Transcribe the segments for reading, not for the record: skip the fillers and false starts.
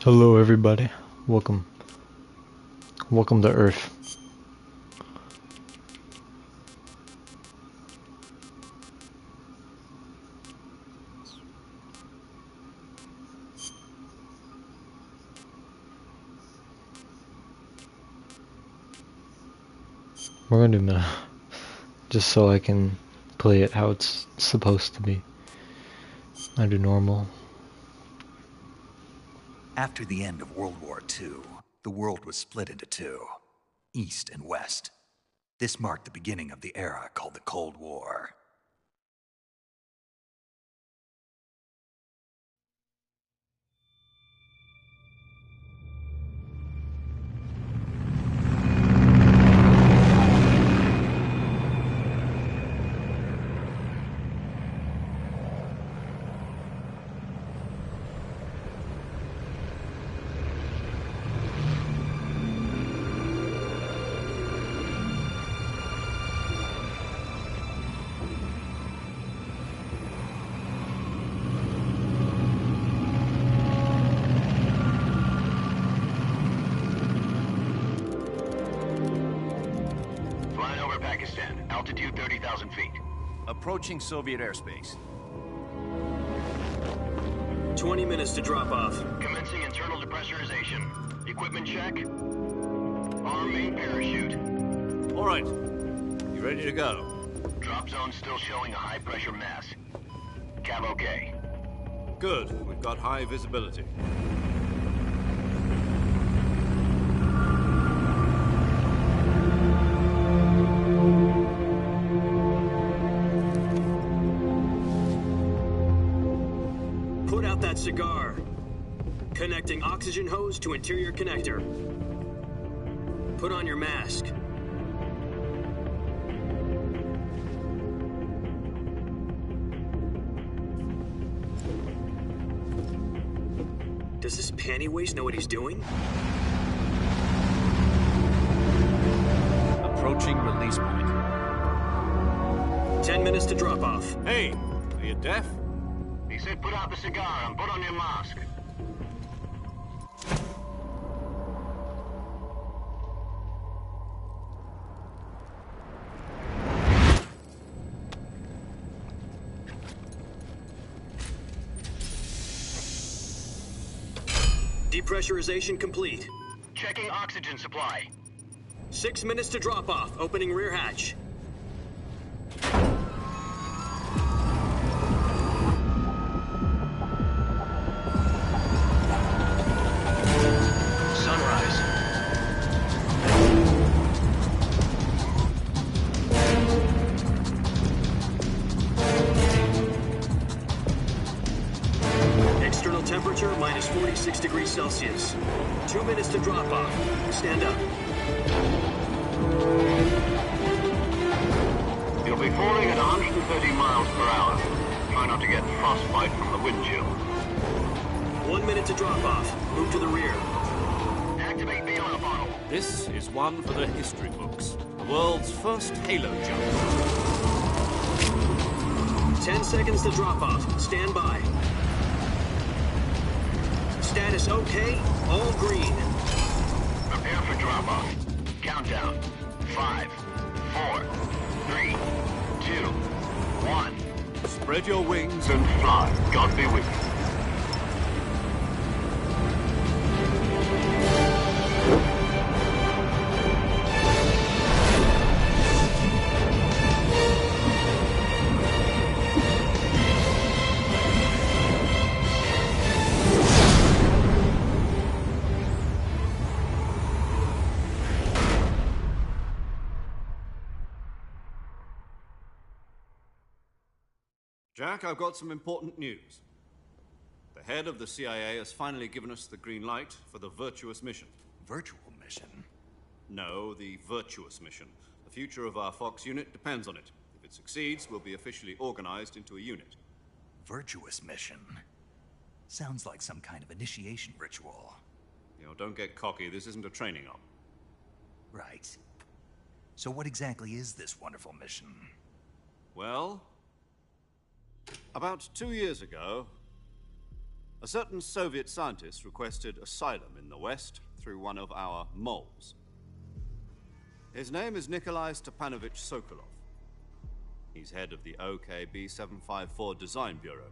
Hello everybody. Welcome. Welcome to Earth. We're gonna do meta. Just so I can play it how it's supposed to be. I do normal. After the end of World War II, the world was split into two, East and West. This marked the beginning of the era called the Cold War. Altitude 30,000 feet. Approaching Soviet airspace. 20 minutes to drop off. Commencing internal depressurization. Equipment check. Arm main parachute. All right. You ready to go? Drop zone still showing a high pressure mass. Cav okay. Good. We've got high visibility. Put out that cigar. Connecting oxygen hose to interior connector. Put on your mask. Does this panty waste know what he's doing? Approaching release point. 10 minutes to drop off. Hey, are you deaf? He said put out the cigar and put on your mask. Depressurization complete. Checking oxygen supply. 6 minutes to drop off. Opening rear hatch. Sunrise. External temperature minus 46 degrees Celsius. 2 minutes to drop off. Stand up. You'll be falling at 130 miles per hour. Try not to get frostbite from the wind chill. 1 minute to drop off. Move to the rear. Activate the oil bottle. This is one for the history books. The world's first halo jump. 10 seconds to drop off. Stand by. Status okay. All green. Prepare for drop-off. Countdown. 5, 4, 3, 2, 1. Spread your wings And fly. God be with you. Jack, I've got some important news. The head of the CIA has finally given us the green light for the virtuous mission. Virtual mission? No, the virtuous mission. The future of our Fox unit depends on it. If it succeeds, we'll be officially organized into a unit. Virtuous mission? Sounds like some kind of initiation ritual. You know, don't get cocky. This isn't a training op. Right. So what exactly is this wonderful mission? Well, about 2 years ago, A certain Soviet scientist requested asylum in the West through one of our moles. His name is Nikolai Stepanovich Sokolov. He's head of the OKB-754 Design Bureau,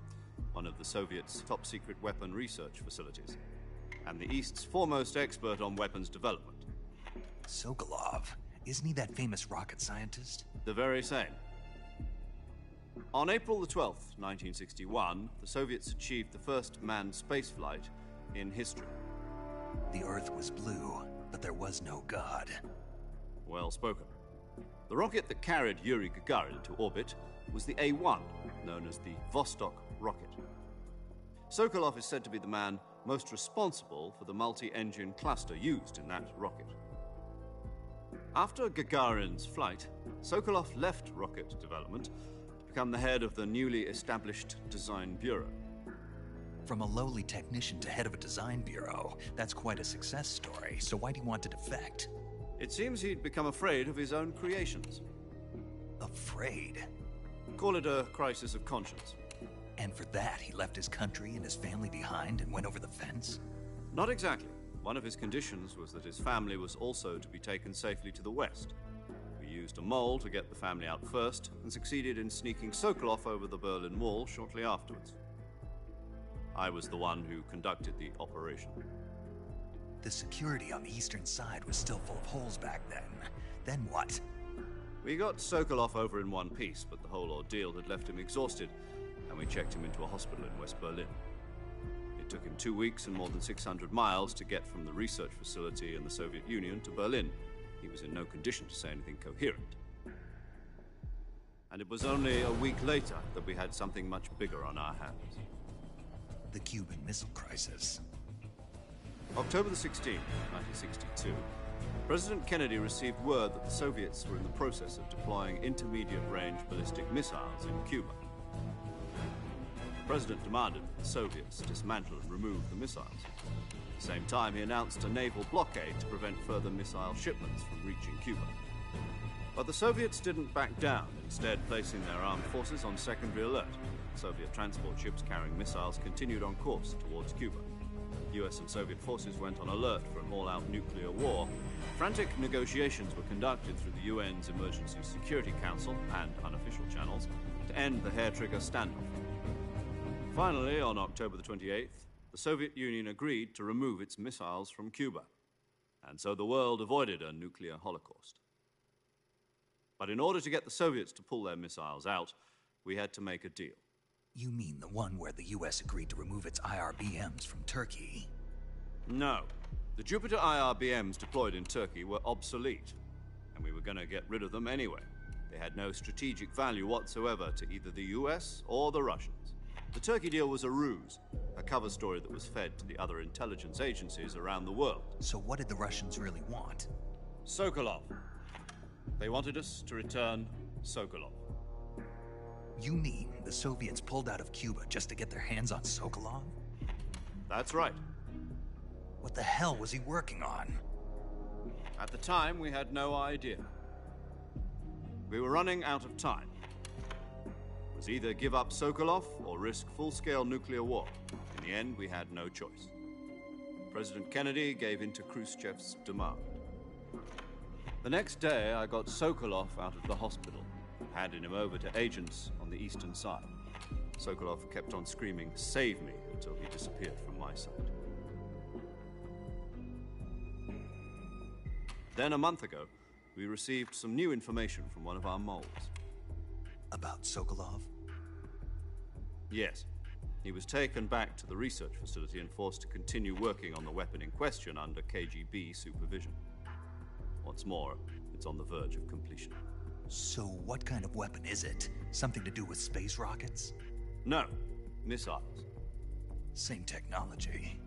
one of the Soviets' top-secret weapon research facilities, and the East's foremost expert on weapons development. Sokolov? Isn't he that famous rocket scientist? The very same. On April the 12th, 1961, the Soviets achieved the first manned spaceflight in history. The Earth was blue, but there was no God. Well spoken. The rocket that carried Yuri Gagarin into orbit was the A-1, known as the Vostok rocket. Sokolov is said to be the man most responsible for the multi-engine cluster used in that rocket. After Gagarin's flight, Sokolov left rocket development to become the head of the newly established Design Bureau. From a lowly technician to head of a design bureau, that's quite a success story, so why do you want to defect? It seems he'd become afraid of his own creations. Afraid? Call it a crisis of conscience. And for that, he left his country and his family behind and went over the fence? Not exactly. One of his conditions was that his family was also to be taken safely to the West. We used a mole to get the family out first and succeeded in sneaking Sokolov over the Berlin Wall shortly afterwards. I was the one who conducted the operation. The security on the eastern side was still full of holes back then. Then what? We got Sokolov over in one piece, but the whole ordeal had left him exhausted, and we checked him into a hospital in West Berlin. It took him 2 weeks and more than 600 miles to get from the research facility in the Soviet Union to Berlin. He was in no condition to say anything coherent. And it was only a week later that we had something much bigger on our hands. The Cuban Missile Crisis. October the 16th, 1962, President Kennedy received word that the Soviets were in the process of deploying intermediate-range ballistic missiles in Cuba. The President demanded that the Soviets dismantle and remove the missiles. At the same time, he announced a naval blockade to prevent further missile shipments from reaching Cuba. But the Soviets didn't back down, instead placing their armed forces on secondary alert. Soviet transport ships carrying missiles continued on course towards Cuba. US and Soviet forces went on alert for an all-out nuclear war. Frantic negotiations were conducted through the UN's Emergency Security Council and unofficial channels to end the hair-trigger standoff. Finally, on October the 28th, the Soviet Union agreed to remove its missiles from Cuba. And so the world avoided a nuclear holocaust. But in order to get the Soviets to pull their missiles out, we had to make a deal. You mean the one where the US agreed to remove its IRBMs from Turkey? No. The Jupiter IRBMs deployed in Turkey were obsolete, and we were going to get rid of them anyway. They had no strategic value whatsoever to either the US or the Russians. The Turkey deal was a ruse, a cover story that was fed to the other intelligence agencies around the world. So what did the Russians really want? Sokolov. They wanted us to return Sokolov. You mean the Soviets pulled out of Cuba just to get their hands on Sokolov? That's right. What the hell was he working on? At the time, we had no idea. We were running out of time. It was either give up Sokolov or risk full-scale nuclear war. In the end, we had no choice. President Kennedy gave in to Khrushchev's demand. The next day, I got Sokolov out of the hospital, handing him over to agents on the eastern side. Sokolov kept on screaming, "Save me," until he disappeared from my side. Then a month ago, we received some new information from one of our moles. About Sokolov? Yes. He was taken back to the research facility and forced to continue working on the weapon in question under KGB supervision. What's more, it's on the verge of completion. So what kind of weapon is it? Something to do with space rockets? No, missiles. Same technology.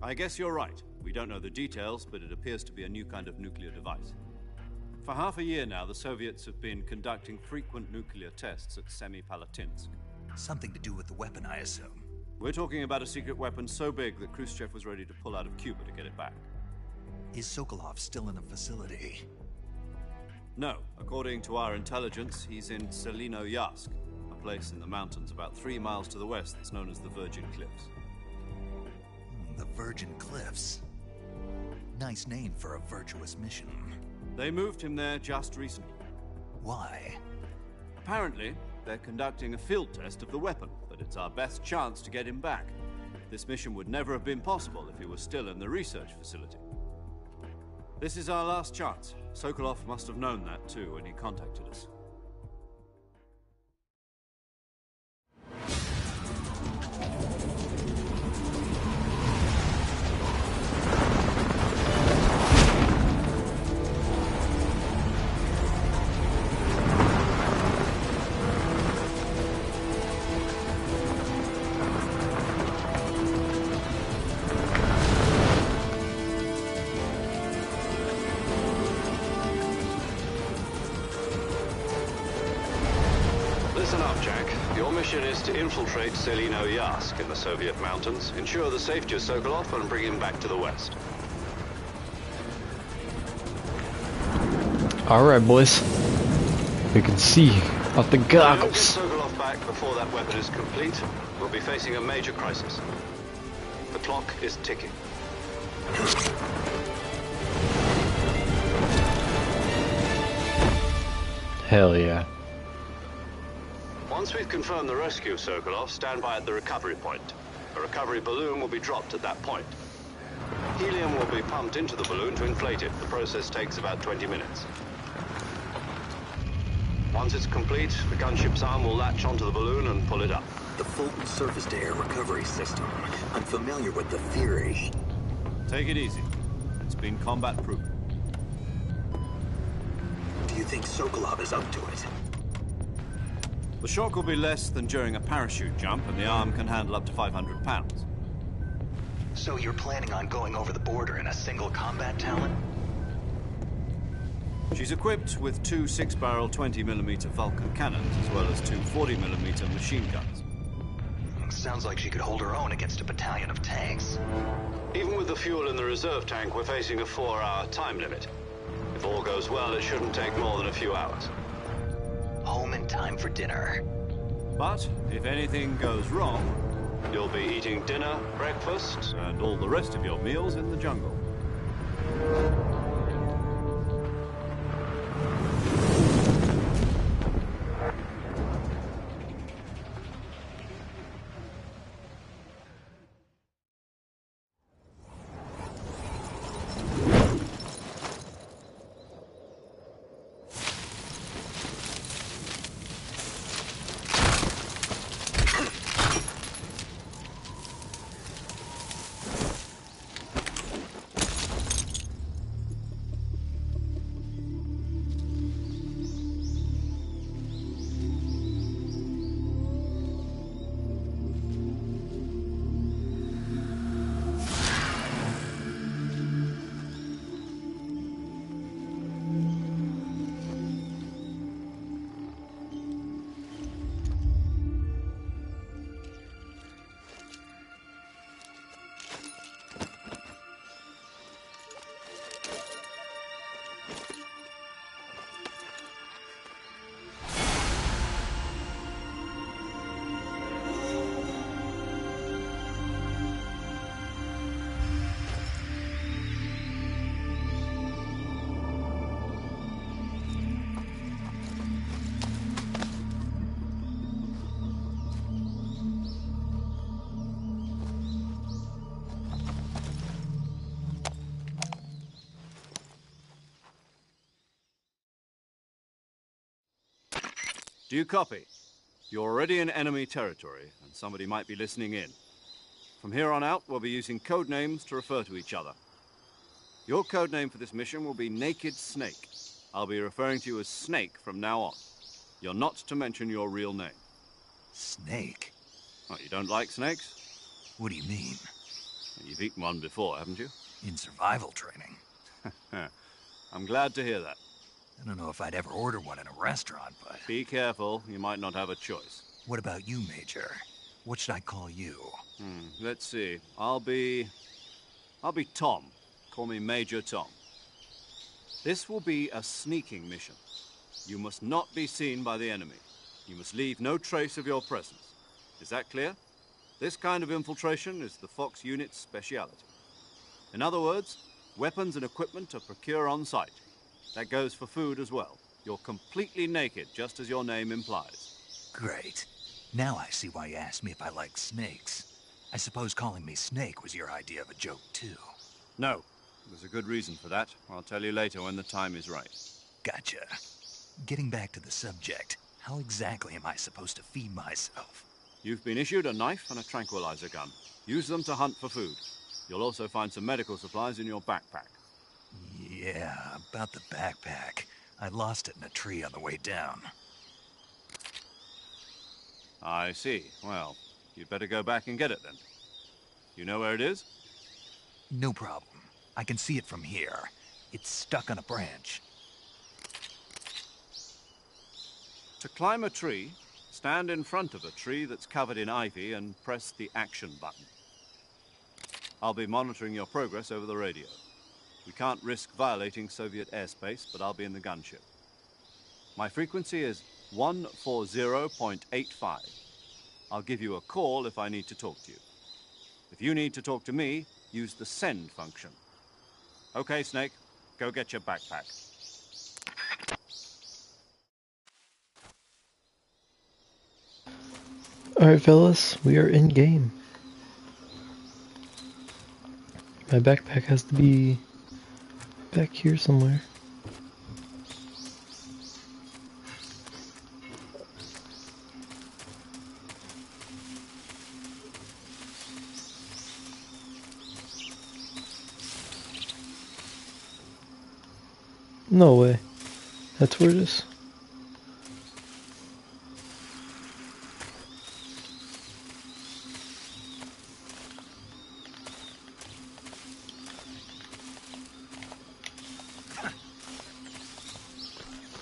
I guess you're right. We don't know the details, but it appears to be a new kind of nuclear device. For half a year now, the Soviets have been conducting frequent nuclear tests at Semipalatinsk. Something to do with the weapon, I assume. We're talking about a secret weapon so big that Khrushchev was ready to pull out of Cuba to get it back. Is Sokolov still in the facility? No, according to our intelligence, he's in Selinoyarsk, a place in the mountains about 3 miles to the west that's known as the Virgin Cliffs. The Virgin Cliffs. Nice name for a virtuous mission. They moved him there just recently. Why? Apparently, they're conducting a field test of the weapon, but it's our best chance to get him back. This mission would never have been possible if he was still in the research facility. This is our last chance. Sokolov must have known that too when he contacted us. Listen up, Jack. Your mission is to infiltrate Selino Yask in the Soviet mountains, ensure the safety of Sokolov, and bring him back to the west. Alright, boys. We can see out the If you don't get goggles. Sokolov back before that weapon is complete, we'll be facing a major crisis. The clock is ticking. Hell yeah. Once we've confirmed the rescue of Sokolov, stand by at the recovery point. A recovery balloon will be dropped at that point. Helium will be pumped into the balloon to inflate it. The process takes about 20 minutes. Once it's complete, the gunship's arm will latch onto the balloon and pull it up. The Fulton surface-to-air recovery system. I'm familiar with the theory. Take it easy. It's been combat-proof. Do you think Sokolov is up to it? The shock will be less than during a parachute jump, and the arm can handle up to 500 pounds. So you're planning on going over the border in a single combat talon? She's equipped with two 6-barrel 20mm Vulcan cannons, as well as two 40mm machine guns. Sounds like she could hold her own against a battalion of tanks. Even with the fuel in the reserve tank, we're facing a 4-hour time limit. If all goes well, it shouldn't take more than a few hours. Home in time for dinner. But if anything goes wrong, You'll be eating dinner, breakfast, and all the rest of your meals in the jungle. Do you copy? You're already in enemy territory, and somebody might be listening in. From here on out, we'll be using code names to refer to each other. Your code name for this mission will be Naked Snake. I'll be referring to you as Snake from now on. You're not to mention your real name. Snake? Oh, you don't like snakes? What do you mean? You've eaten one before, haven't you? In survival training? I'm glad to hear that. I don't know if I'd ever order one in a restaurant, but... Be careful, you might not have a choice. What about you, Major? What should I call you? Let's see. I'll be Tom. Call me Major Tom. This will be a sneaking mission. You must not be seen by the enemy. You must leave no trace of your presence. Is that clear? This kind of infiltration is the Fox unit's speciality. In other words, weapons and equipment are procured on site. That goes for food as well. You're completely naked, just as your name implies. Great. Now I see why you asked me if I like snakes. I suppose calling me Snake was your idea of a joke, too. No. There's a good reason for that. I'll tell you later when the time is right. Gotcha. Getting back to the subject, how exactly am I supposed to feed myself? You've been issued a knife and a tranquilizer gun. Use them to hunt for food. You'll also find some medical supplies in your backpack. Yeah, about the backpack. I lost it in a tree on the way down. I see. Well, you'd better go back and get it then. You know where it is? No problem. I can see it from here. It's stuck on a branch. To climb a tree, stand in front of a tree that's covered in ivy and press the action button. I'll be monitoring your progress over the radio. We can't risk violating Soviet airspace, but I'll be in the gunship. My frequency is 140.85. I'll give you a call if I need to talk to you. If you need to talk to me, use the send function. Okay, Snake, go get your backpack. Alright, fellas, we are in game. My backpack has to be back here somewhere. No way. That's where it is.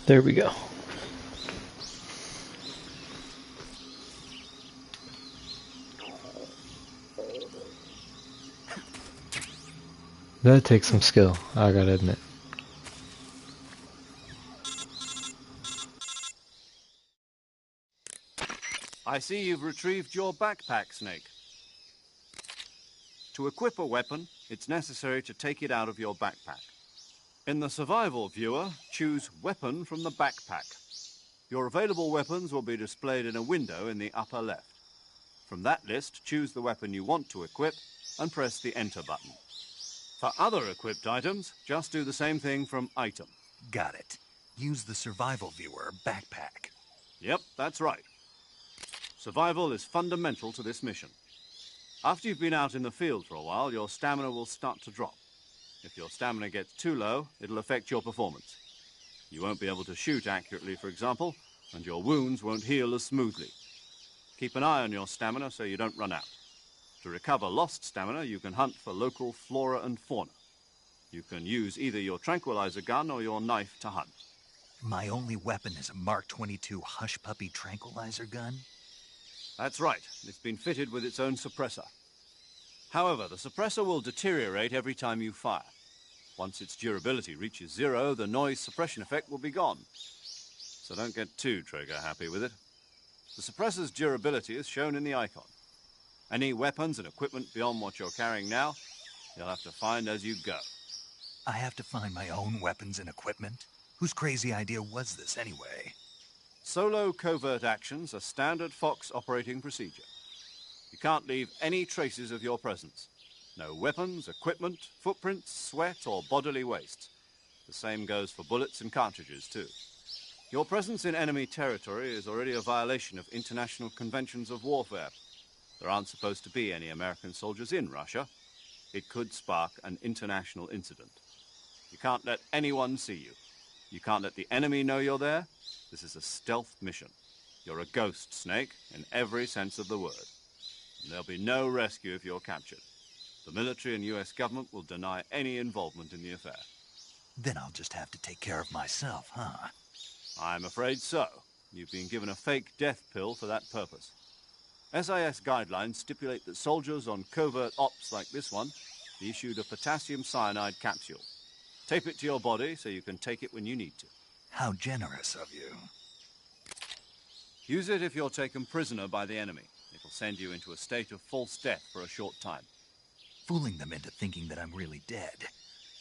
There we go. That takes some skill, I gotta admit. I see you've retrieved your backpack, Snake. To equip a weapon, it's necessary to take it out of your backpack. In the survival viewer, choose Weapon from the backpack. Your available weapons will be displayed in a window in the upper left. From that list, choose the weapon you want to equip and press the Enter button. For other equipped items, just do the same thing from Item. Got it. Use the survival viewer backpack. Yep, that's right. Survival is fundamental to this mission. After you've been out in the field for a while, your stamina will start to drop. If your stamina gets too low, it'll affect your performance. You won't be able to shoot accurately, for example, and your wounds won't heal as smoothly. Keep an eye on your stamina so you don't run out. To recover lost stamina, you can hunt for local flora and fauna. You can use either your tranquilizer gun or your knife to hunt. My only weapon is a Mark 22 Hush Puppy tranquilizer gun? That's right. It's been fitted with its own suppressor. However, the suppressor will deteriorate every time you fire. Once its durability reaches 0, the noise suppression effect will be gone. So don't get too trigger-happy with it. The suppressor's durability is shown in the icon. Any weapons and equipment beyond what you're carrying now, you'll have to find as you go. I have to find my own weapons and equipment? Whose crazy idea was this anyway? Solo covert actions are standard Fox operating procedure. You can't leave any traces of your presence. No weapons, equipment, footprints, sweat, or bodily waste. The same goes for bullets and cartridges, too. Your presence in enemy territory is already a violation of international conventions of warfare. There aren't supposed to be any American soldiers in Russia. It could spark an international incident. You can't let anyone see you. You can't let the enemy know you're there. This is a stealth mission. You're a ghost, Snake, in every sense of the word. And there'll be no rescue if you're captured. The military and US government will deny any involvement in the affair. Then I'll just have to take care of myself, huh? I'm afraid so. You've been given a fake death pill for that purpose. SIS guidelines stipulate that soldiers on covert ops like this one be issued a potassium cyanide capsule. Tape it to your body so you can take it when you need to. How generous of you. Use it if you're taken prisoner by the enemy. It'll send you into a state of false death for a short time. Fooling them into thinking that I'm really dead.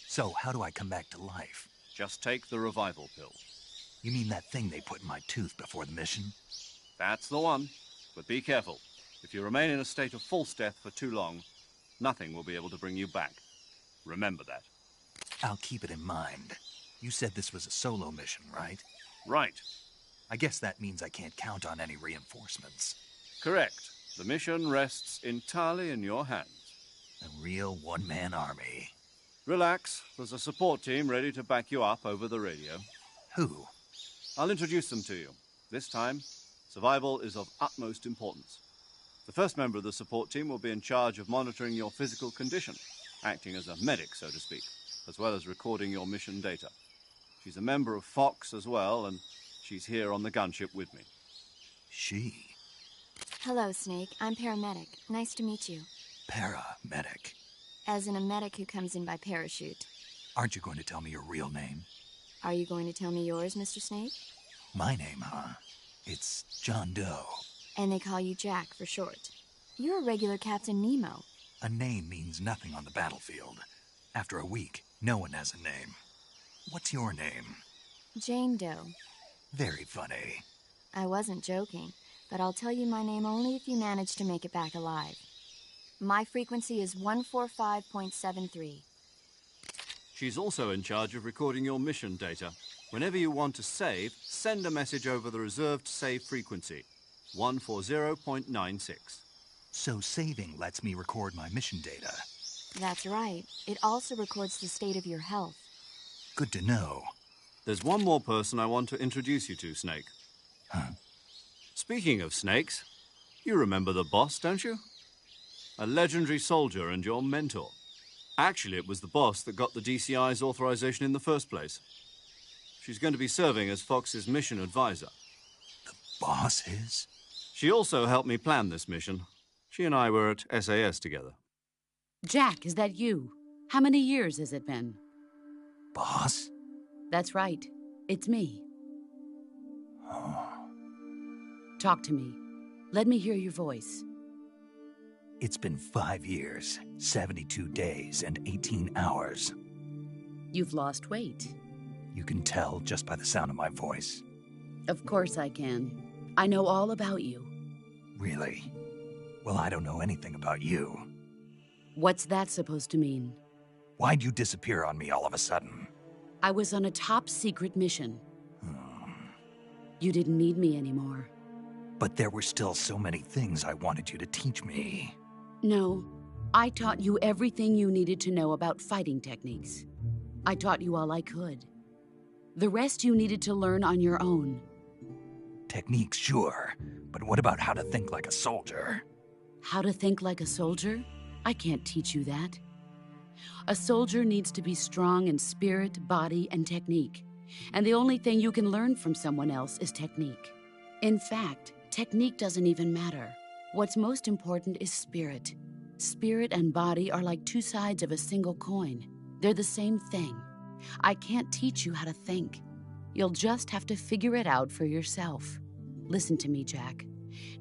So, how do I come back to life? Just take the revival pill. You mean that thing they put in my tooth before the mission? That's the one. But be careful. If you remain in a state of false death for too long, nothing will be able to bring you back. Remember that. I'll keep it in mind. You said this was a solo mission, right? Right. I guess that means I can't count on any reinforcements. Correct. The mission rests entirely in your hands. A real one-man army. Relax. There's a support team ready to back you up over the radio. Who? I'll introduce them to you. This time, survival is of utmost importance. The first member of the support team will be in charge of monitoring your physical condition, acting as a medic, so to speak, as well as recording your mission data. She's a member of Fox as well, and she's here on the gunship with me. She? Hello, Snake. I'm paramedic. Nice to meet you. Paramedic. As in a medic who comes in by parachute. Aren't you going to tell me your real name? Are you going to tell me yours, Mr. Snake? My name, huh? It's John Doe. And they call you Jack for short. You're a regular Captain Nemo. A name means nothing on the battlefield. After a week, no one has a name. What's your name? Jane Doe. Very funny. I wasn't joking, but I'll tell you my name only if you manage to make it back alive. My frequency is 145.73. She's also in charge of recording your mission data. Whenever you want to save, send a message over the reserved save frequency, 140.96. So saving lets me record my mission data. That's right. It also records the state of your health. Good to know. There's one more person I want to introduce you to, Snake. Huh? Speaking of snakes, you remember the boss, don't you? A legendary soldier and your mentor. Actually, it was the boss that got the DCI's authorization in the first place. She's going to be serving as Fox's mission advisor. The boss is? She also helped me plan this mission. She and I were at SAS together. Jack, is that you? How many years has it been? Boss? That's right. It's me. Oh. Talk to me. Let me hear your voice. It's been 5 years, 72 days, and 18 hours. You've lost weight. You can tell just by the sound of my voice. Of course I can. I know all about you. Really? Well, I don't know anything about you. What's that supposed to mean? Why'd you disappear on me all of a sudden? I was on a top-secret mission. You didn't need me anymore. But there were still so many things I wanted you to teach me. No, I taught you everything you needed to know about fighting techniques. I taught you all I could. The rest you needed to learn on your own. Techniques, sure. But what about how to think like a soldier? How to think like a soldier? I can't teach you that. A soldier needs to be strong in spirit, body, and technique. And the only thing you can learn from someone else is technique. In fact, technique doesn't even matter. What's most important is spirit. Spirit and body are like two sides of a single coin. They're the same thing. I can't teach you how to think. You'll just have to figure it out for yourself. Listen to me, Jack.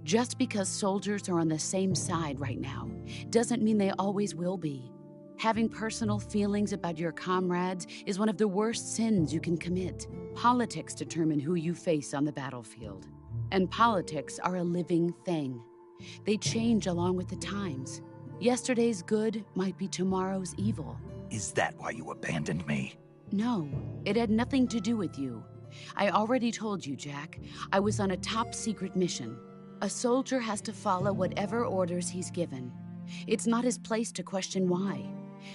Just because soldiers are on the same side right now doesn't mean they always will be. Having personal feelings about your comrades is one of the worst sins you can commit. Politics determine who you face on the battlefield. And politics are a living thing. They change along with the times. Yesterday's good might be tomorrow's evil. Is that why you abandoned me? No, it had nothing to do with you. I already told you, Jack. I was on a top-secret mission. A soldier has to follow whatever orders he's given. It's not his place to question why.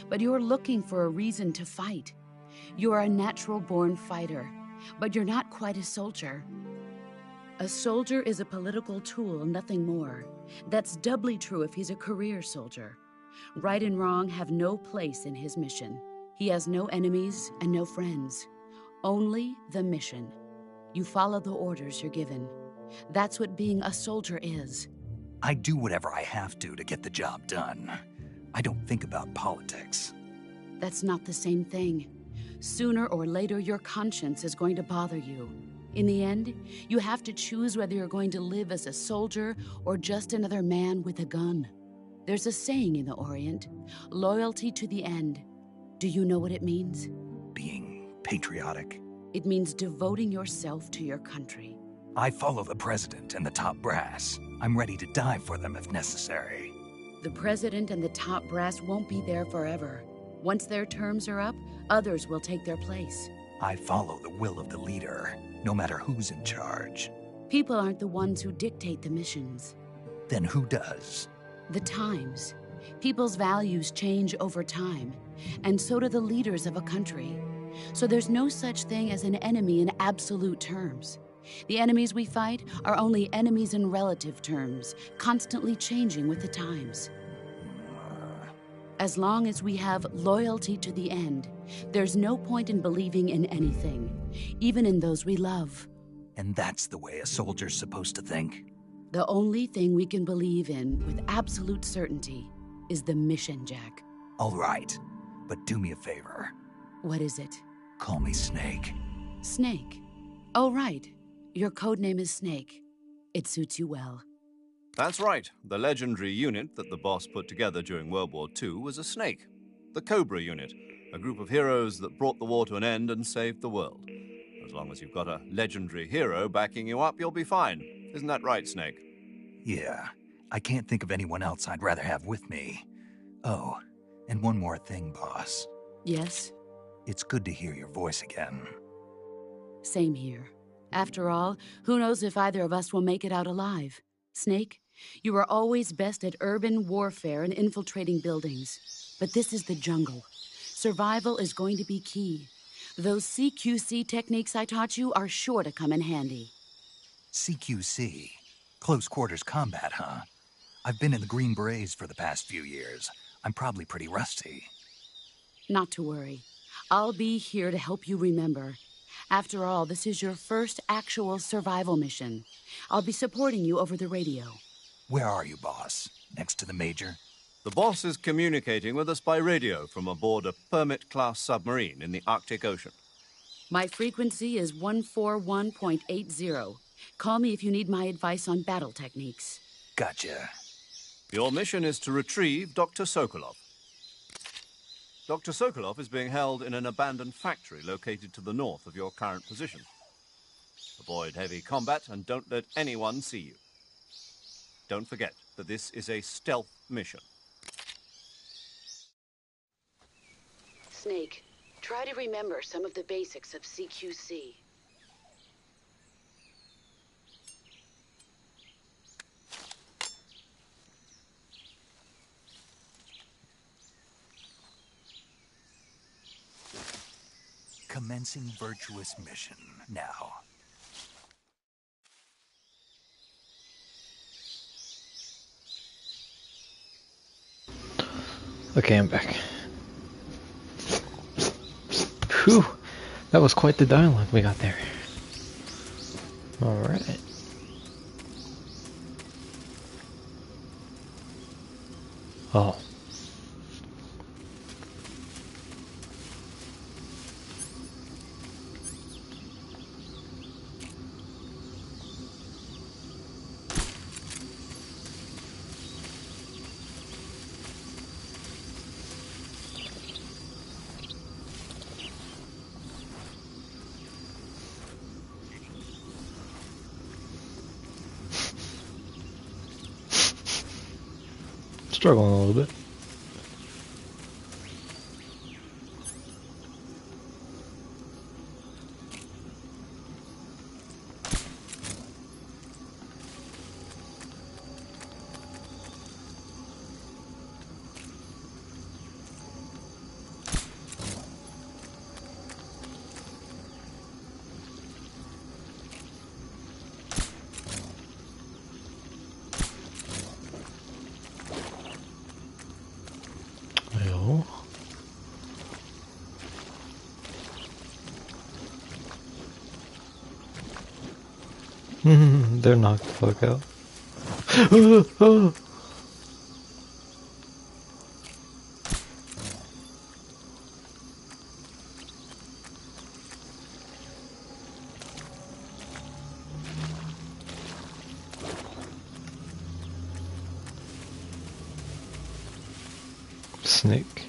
But you're looking for a reason to fight. You're a natural-born fighter, but you're not quite a soldier. A soldier is a political tool, nothing more. That's doubly true if he's a career soldier. Right and wrong have no place in his mission. He has no enemies and no friends. Only the mission. You follow the orders you're given. That's what being a soldier is. I do whatever I have to get the job done. I don't think about politics. That's not the same thing. Sooner or later, your conscience is going to bother you. In the end, you have to choose whether you're going to live as a soldier or just another man with a gun. There's a saying in the Orient, loyalty to the end. Do you know what it means? Being patriotic. It means devoting yourself to your country. I follow the president and the top brass. I'm ready to die for them if necessary. The president and the top brass won't be there forever. Once their terms are up, others will take their place. I follow the will of the leader, no matter who's in charge. People aren't the ones who dictate the missions. Then who does? The times. People's values change over time, and so do the leaders of a country. So there's no such thing as an enemy in absolute terms. The enemies we fight are only enemies in relative terms, constantly changing with the times. As long as we have loyalty to the end, there's no point in believing in anything, even in those we love. And that's the way a soldier's supposed to think? The only thing we can believe in with absolute certainty is the mission, Jack. All right, but do me a favor. What is it? Call me Snake. Snake. Oh, right. Your code name is Snake. It suits you well. That's right. The legendary unit that the boss put together during World War II was a snake. The Cobra unit, a group of heroes that brought the war to an end and saved the world. As long as you've got a legendary hero backing you up, you'll be fine. Isn't that right, Snake? Yeah, I can't think of anyone else I'd rather have with me. Oh, and one more thing, boss. Yes? It's good to hear your voice again. Same here. After all, who knows if either of us will make it out alive? Snake, you are always best at urban warfare and infiltrating buildings. But this is the jungle. Survival is going to be key. Those CQC techniques I taught you are sure to come in handy. CQC? Close quarters combat, huh? I've been in the Green Berets for the past few years. I'm probably pretty rusty. Not to worry. I'll be here to help you remember. After all, this is your first actual survival mission. I'll be supporting you over the radio. Where are you, boss? Next to the Major? The boss is communicating with us by radio from aboard a Permit-class submarine in the Arctic Ocean. My frequency is 141.80. Call me if you need my advice on battle techniques. Gotcha. Your mission is to retrieve Dr. Sokolov. Dr. Sokolov is being held in an abandoned factory located to the north of your current position. Avoid heavy combat and don't let anyone see you. Don't forget that this is a stealth mission. Snake, try to remember some of the basics of CQC. Commencing virtuous mission now. Okay, I'm back. Whew, that was quite the dialogue we got there. Alright. Oh. Struggling a little bit. They're knocked the fuck out. Snake.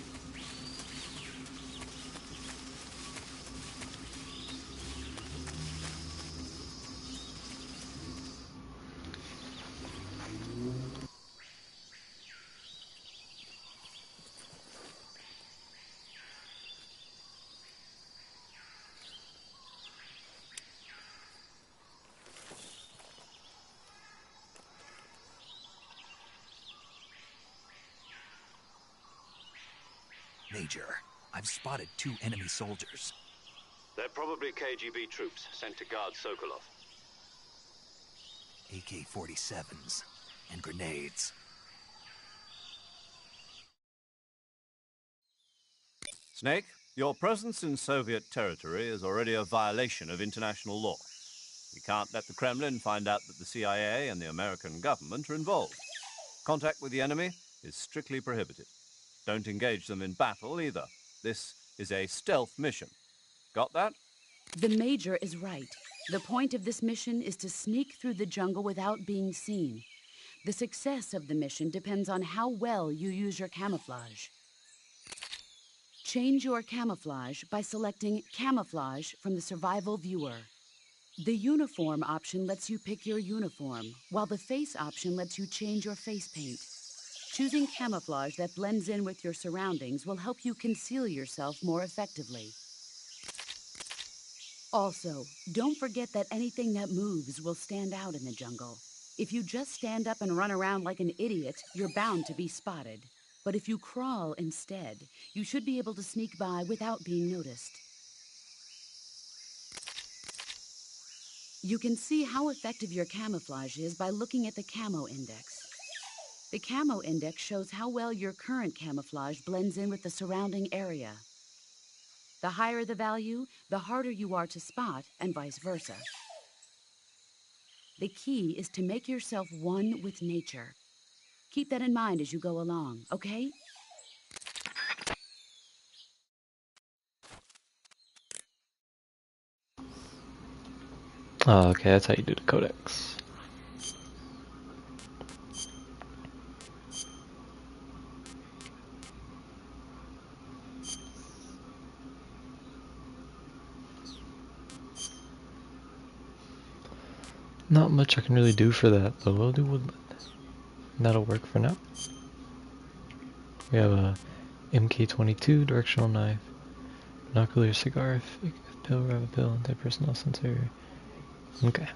Major, I've spotted 2 enemy soldiers. They're probably KGB troops sent to guard Sokolov. AK-47s and grenades. Snake, your presence in Soviet territory is already a violation of international law. You can't let the Kremlin find out that the CIA and the American government are involved. Contact with the enemy is strictly prohibited. Don't engage them in battle either. This is a stealth mission. Got that? The Major is right. The point of this mission is to sneak through the jungle without being seen. The success of the mission depends on how well you use your camouflage. Change your camouflage by selecting Camouflage from the Survival Viewer. The Uniform option lets you pick your uniform, while the Face option lets you change your face paint. Choosing camouflage that blends in with your surroundings will help you conceal yourself more effectively. Also, don't forget that anything that moves will stand out in the jungle. If you just stand up and run around like an idiot, you're bound to be spotted. But if you crawl instead, you should be able to sneak by without being noticed. You can see how effective your camouflage is by looking at the Camo Index. The Camo Index shows how well your current camouflage blends in with the surrounding area. The higher the value, the harder you are to spot, and vice versa. The key is to make yourself one with nature. Keep that in mind as you go along, okay? Oh, okay, that's how you do the codex. Not much I can really do for that, but we'll do woodland. That'll work for now. We have a MK22 directional knife, binocular cigar, fake pill, rabbit pill, anti-personnel sensor. Okay.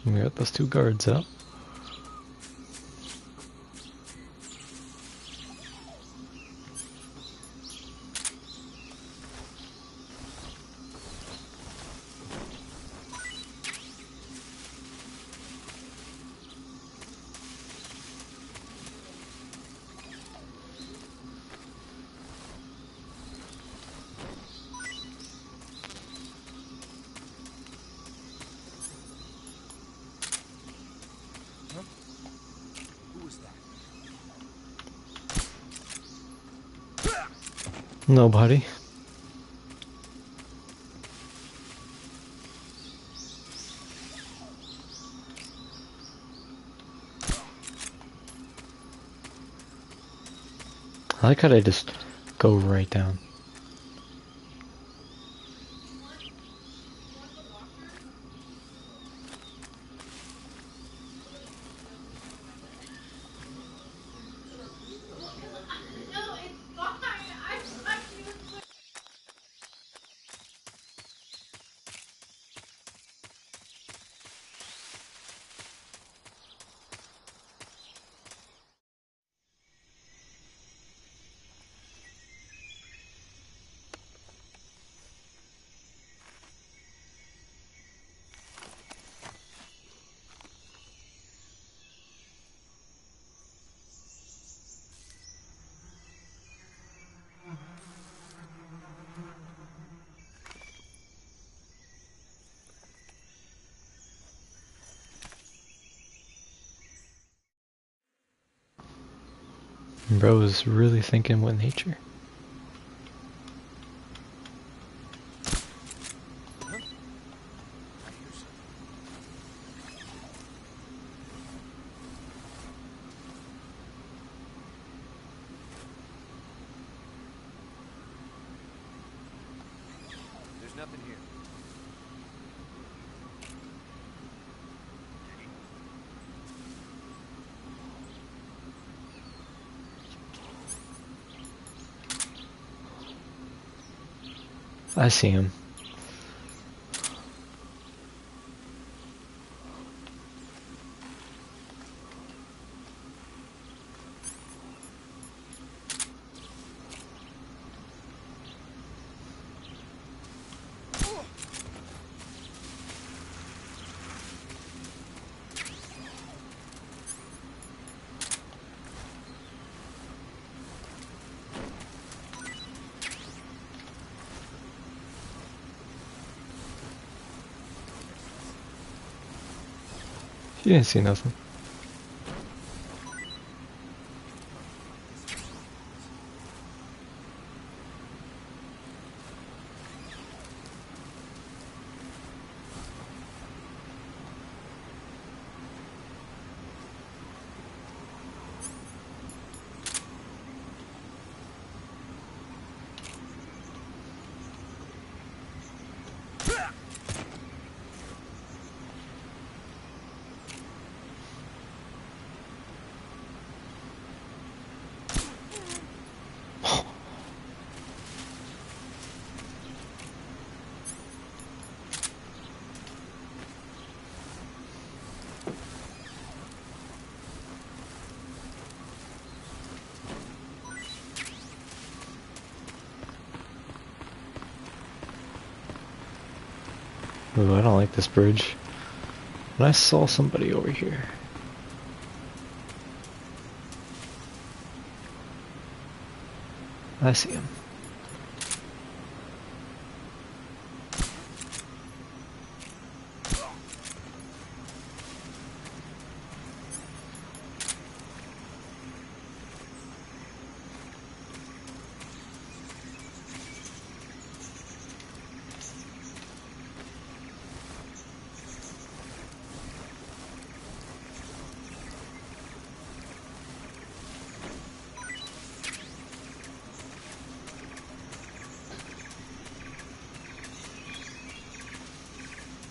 We got those 2 guards out. Nobody. I like how they just go right down. Bro is really thinking with nature. There's nothing here. I see him. You didn't see nothing. Ooh, I don't like this bridge. And I saw somebody over here. I see him.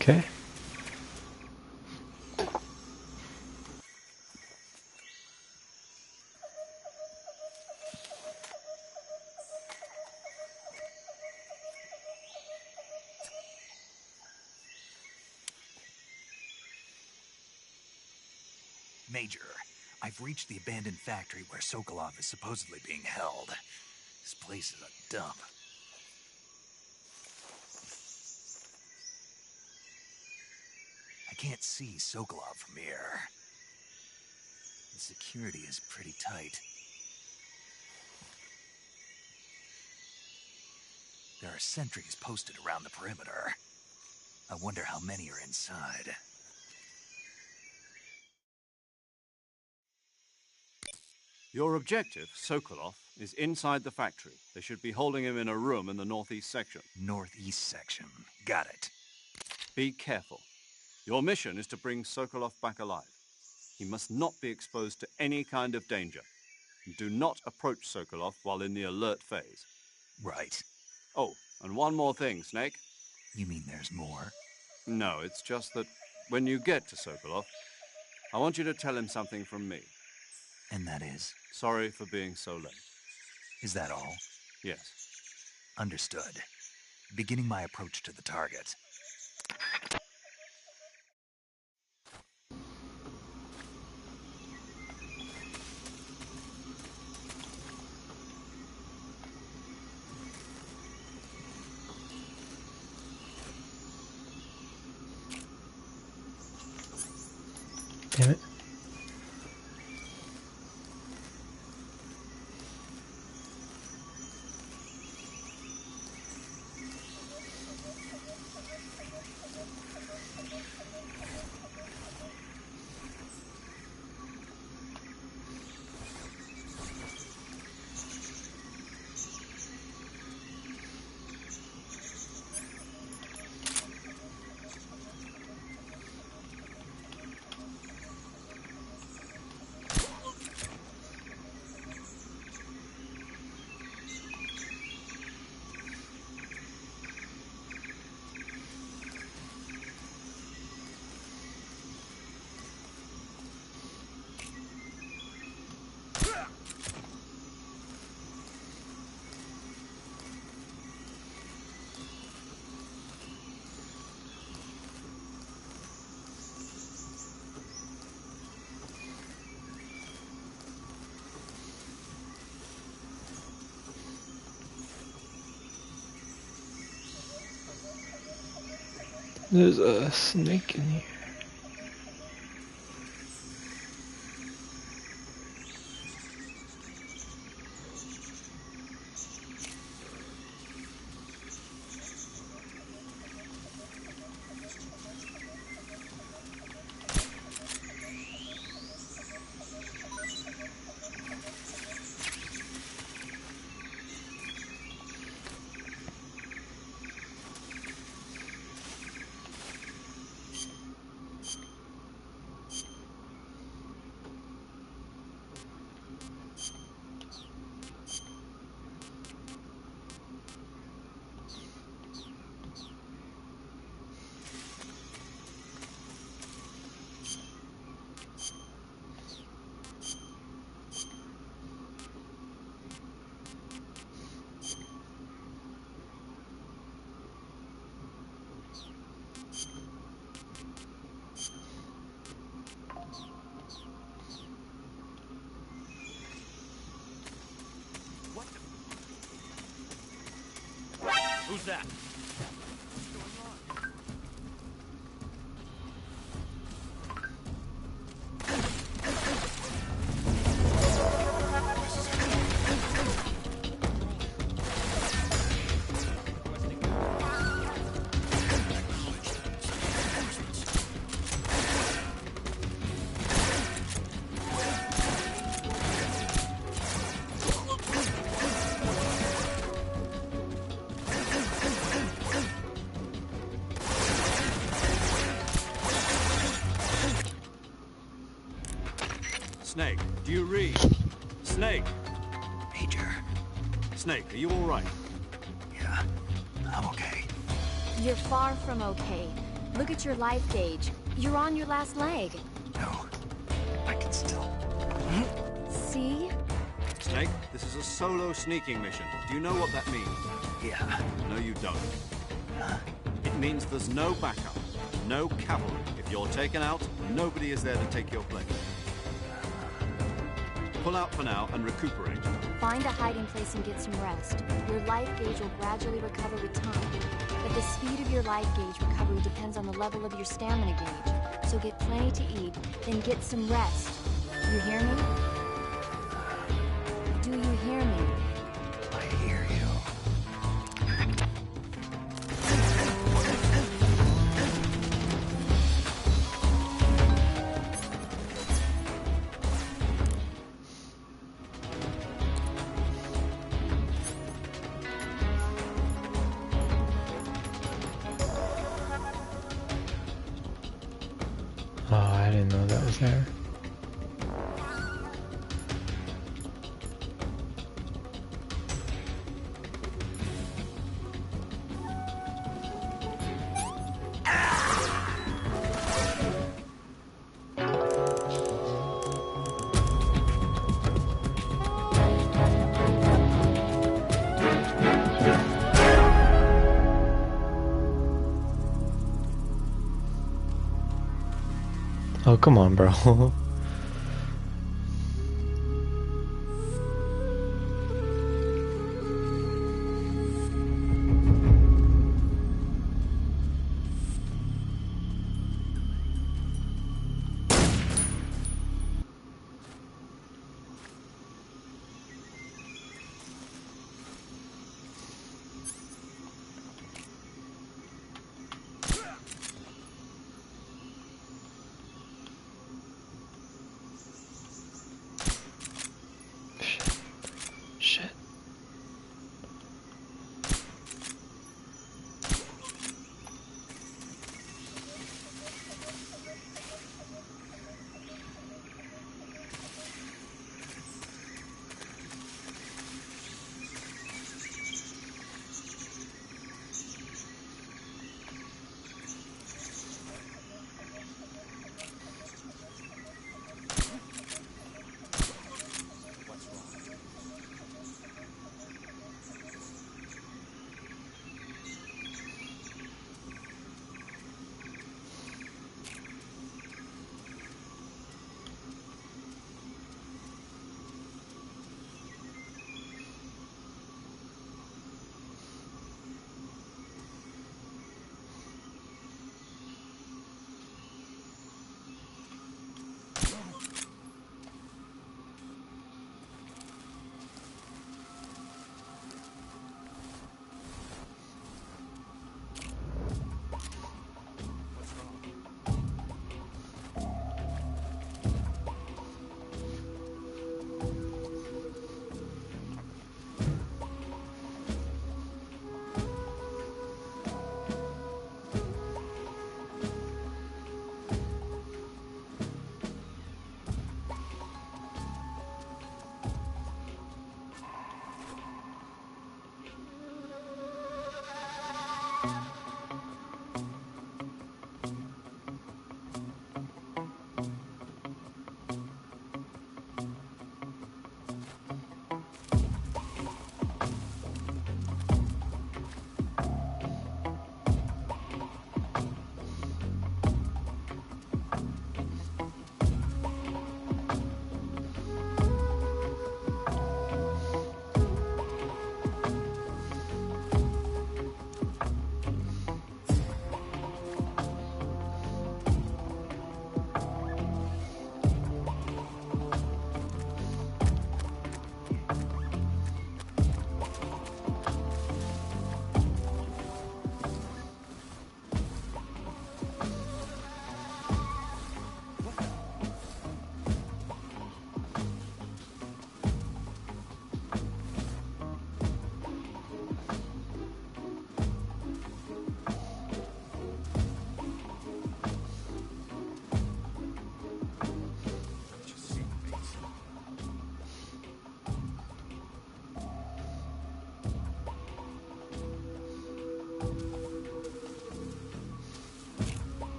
Okay. Major, I've reached the abandoned factory where Sokolov is supposedly being held. This place is a dump. I can't see Sokolov from here. The security is pretty tight. There are sentries posted around the perimeter. I wonder how many are inside. Your objective, Sokolov, is inside the factory. They should be holding him in a room in the northeast section. Northeast section. Got it. Be careful. Your mission is to bring Sokolov back alive. He must not be exposed to any kind of danger. Do not approach Sokolov while in the alert phase. Right. Oh, and one more thing, Snake. You mean there's more? No, it's just that when you get to Sokolov, I want you to tell him something from me. And that is? Sorry for being so late. Is that all? Yes. Understood. Beginning my approach to the target. Damn it. There's a snake in here. Who's that? Snake, do you read? Snake! Major. Snake, are you all right? Yeah, I'm okay. You're far from okay. Look at your life gauge. You're on your last leg. No, I can still... See? Snake, this is a solo sneaking mission. Do you know what that means? Yeah. No, you don't. Huh? It means there's no backup, no cavalry. If you're taken out, nobody is there to take your place. Pull out for now and recuperate. Find a hiding place and get some rest. Your life gauge will gradually recover with time. But the speed of your life gauge recovery depends on the level of your stamina gauge. So get plenty to eat, then get some rest. You hear me? Do you hear me? I hear you. Oh, I didn't know that was there. Oh, come on, bro.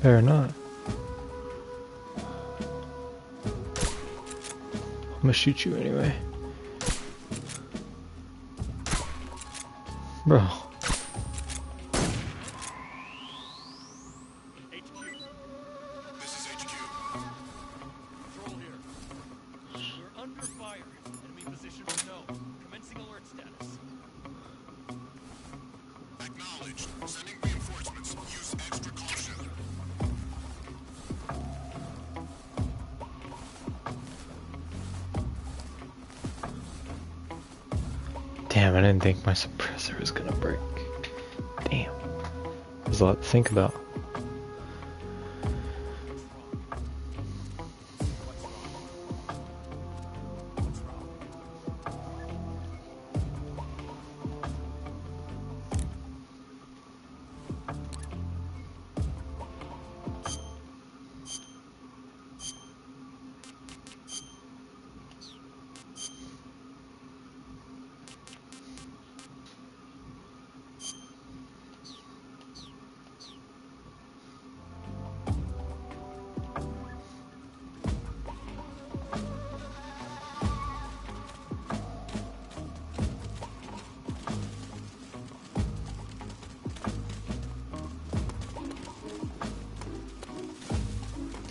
Better not. I'm gonna shoot you anyway. Bro. Damn, I didn't think my suppressor was gonna break. Damn. There's a lot to think about.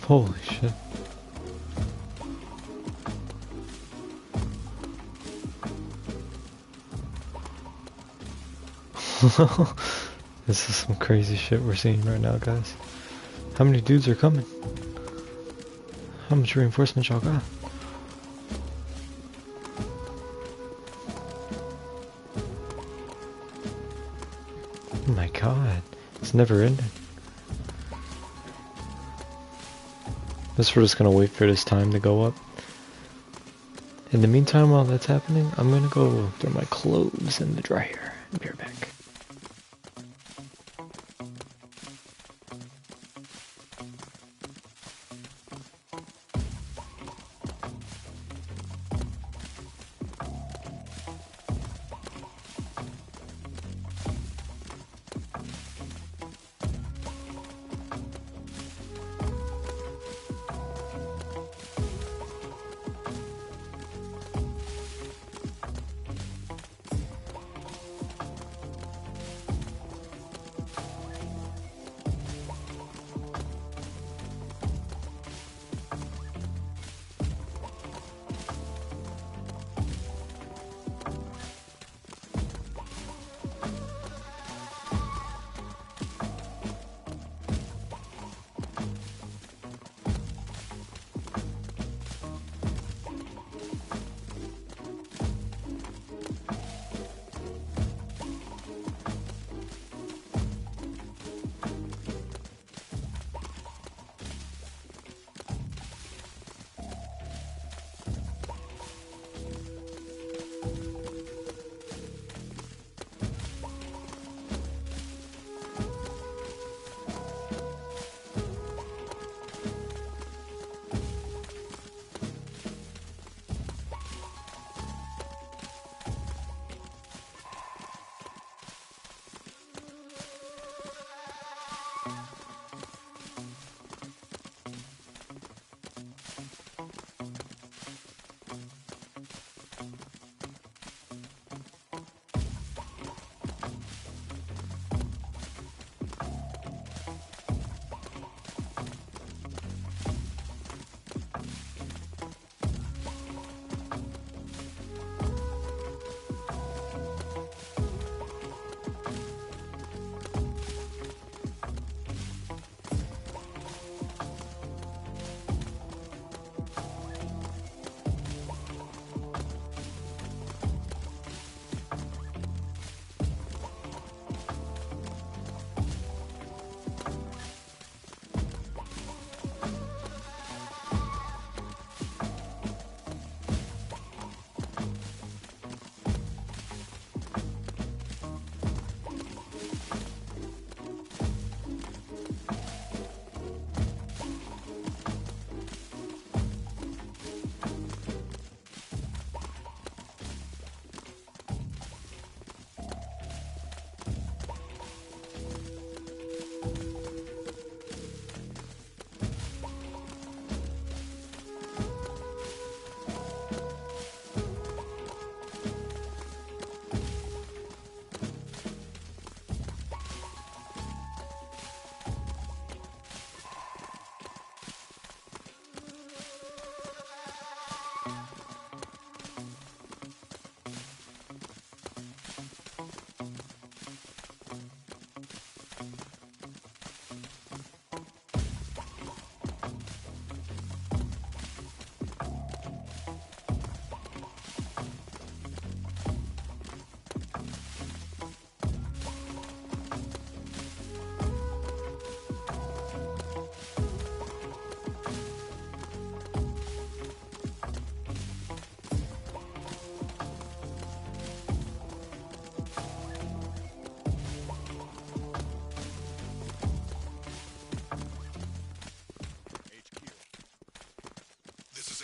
Holy shit. This is some crazy shit we're seeing right now, guys. How many dudes are coming? How much reinforcement y'all got? Oh my god. It's never ending. Guess we're just gonna wait for this time to go up. In the meantime, while that's happening, I'm gonna go throw my clothes in the dryer. Be right back.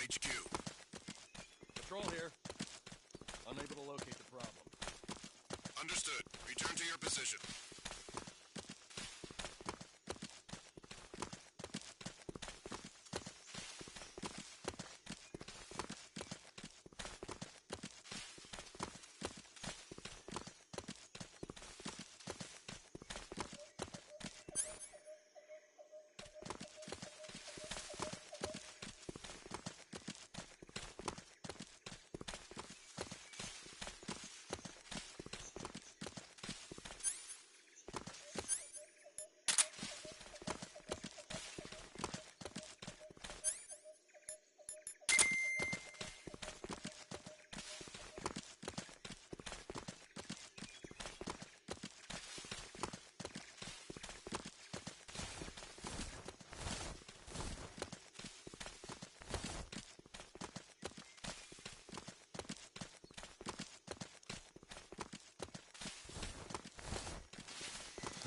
HQ. Patrol here. Unable to locate the problem. Understood. Return to your position.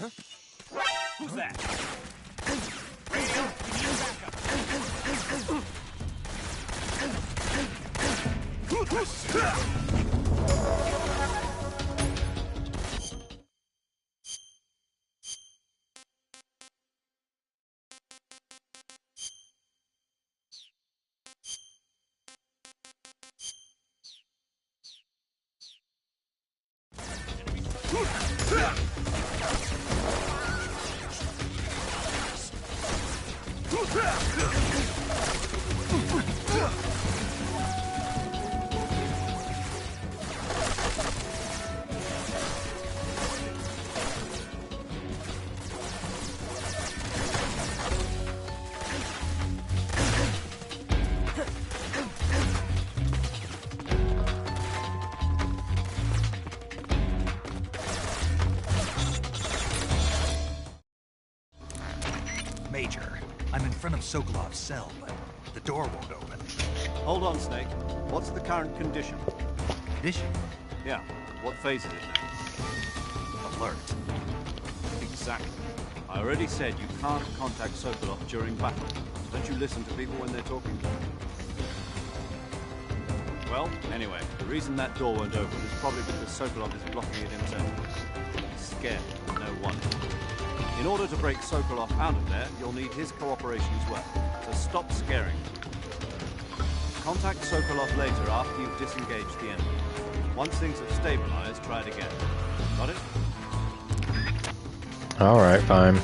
Huh? Who's that? Radio, give me Major, I'm in front of Sokolov's cell, but the door won't open. Hold on, Snake. What's the current condition? Condition? Yeah. What phase is it now? Alert. Exactly. I already said you can't contact Sokolov during battle. Don't you listen to people when they're talking? Well, anyway, the reason that door won't open is probably because Sokolov is blocking it himself. He's scared, no wonder. In order to break Sokolov out of there, you'll need his cooperation as well. So stop scaring him. Contact Sokolov later after you've disengaged the enemy. Once things have stabilized, try it again. Got it? Alright, fine.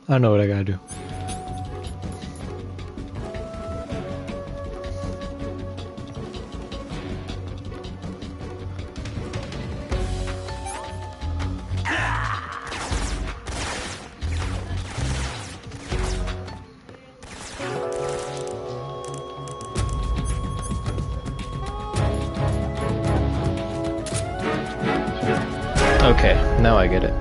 I know what I gotta do. Okay, now I get it.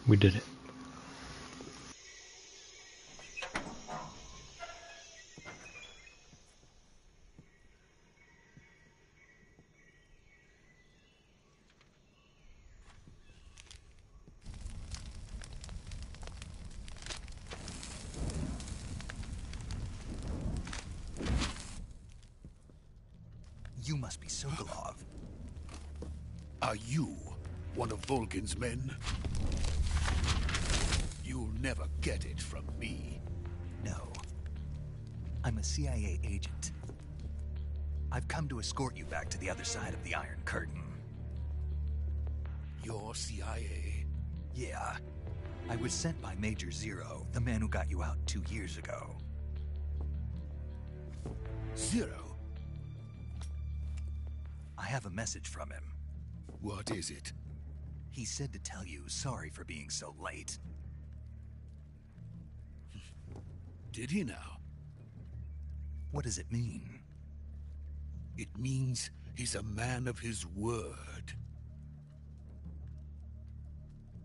We did it. You must be Sokolov. Are you one of Volgin's men? You'll never get it from me. No. I'm a CIA agent. I've come to escort you back to the other side of the Iron Curtain. You're CIA? Yeah. I was sent by Major Zero, the man who got you out 2 years ago. Zero? I have a message from him. What is it? He said to tell you sorry for being so late. Did he now? What does it mean? It means he's a man of his word.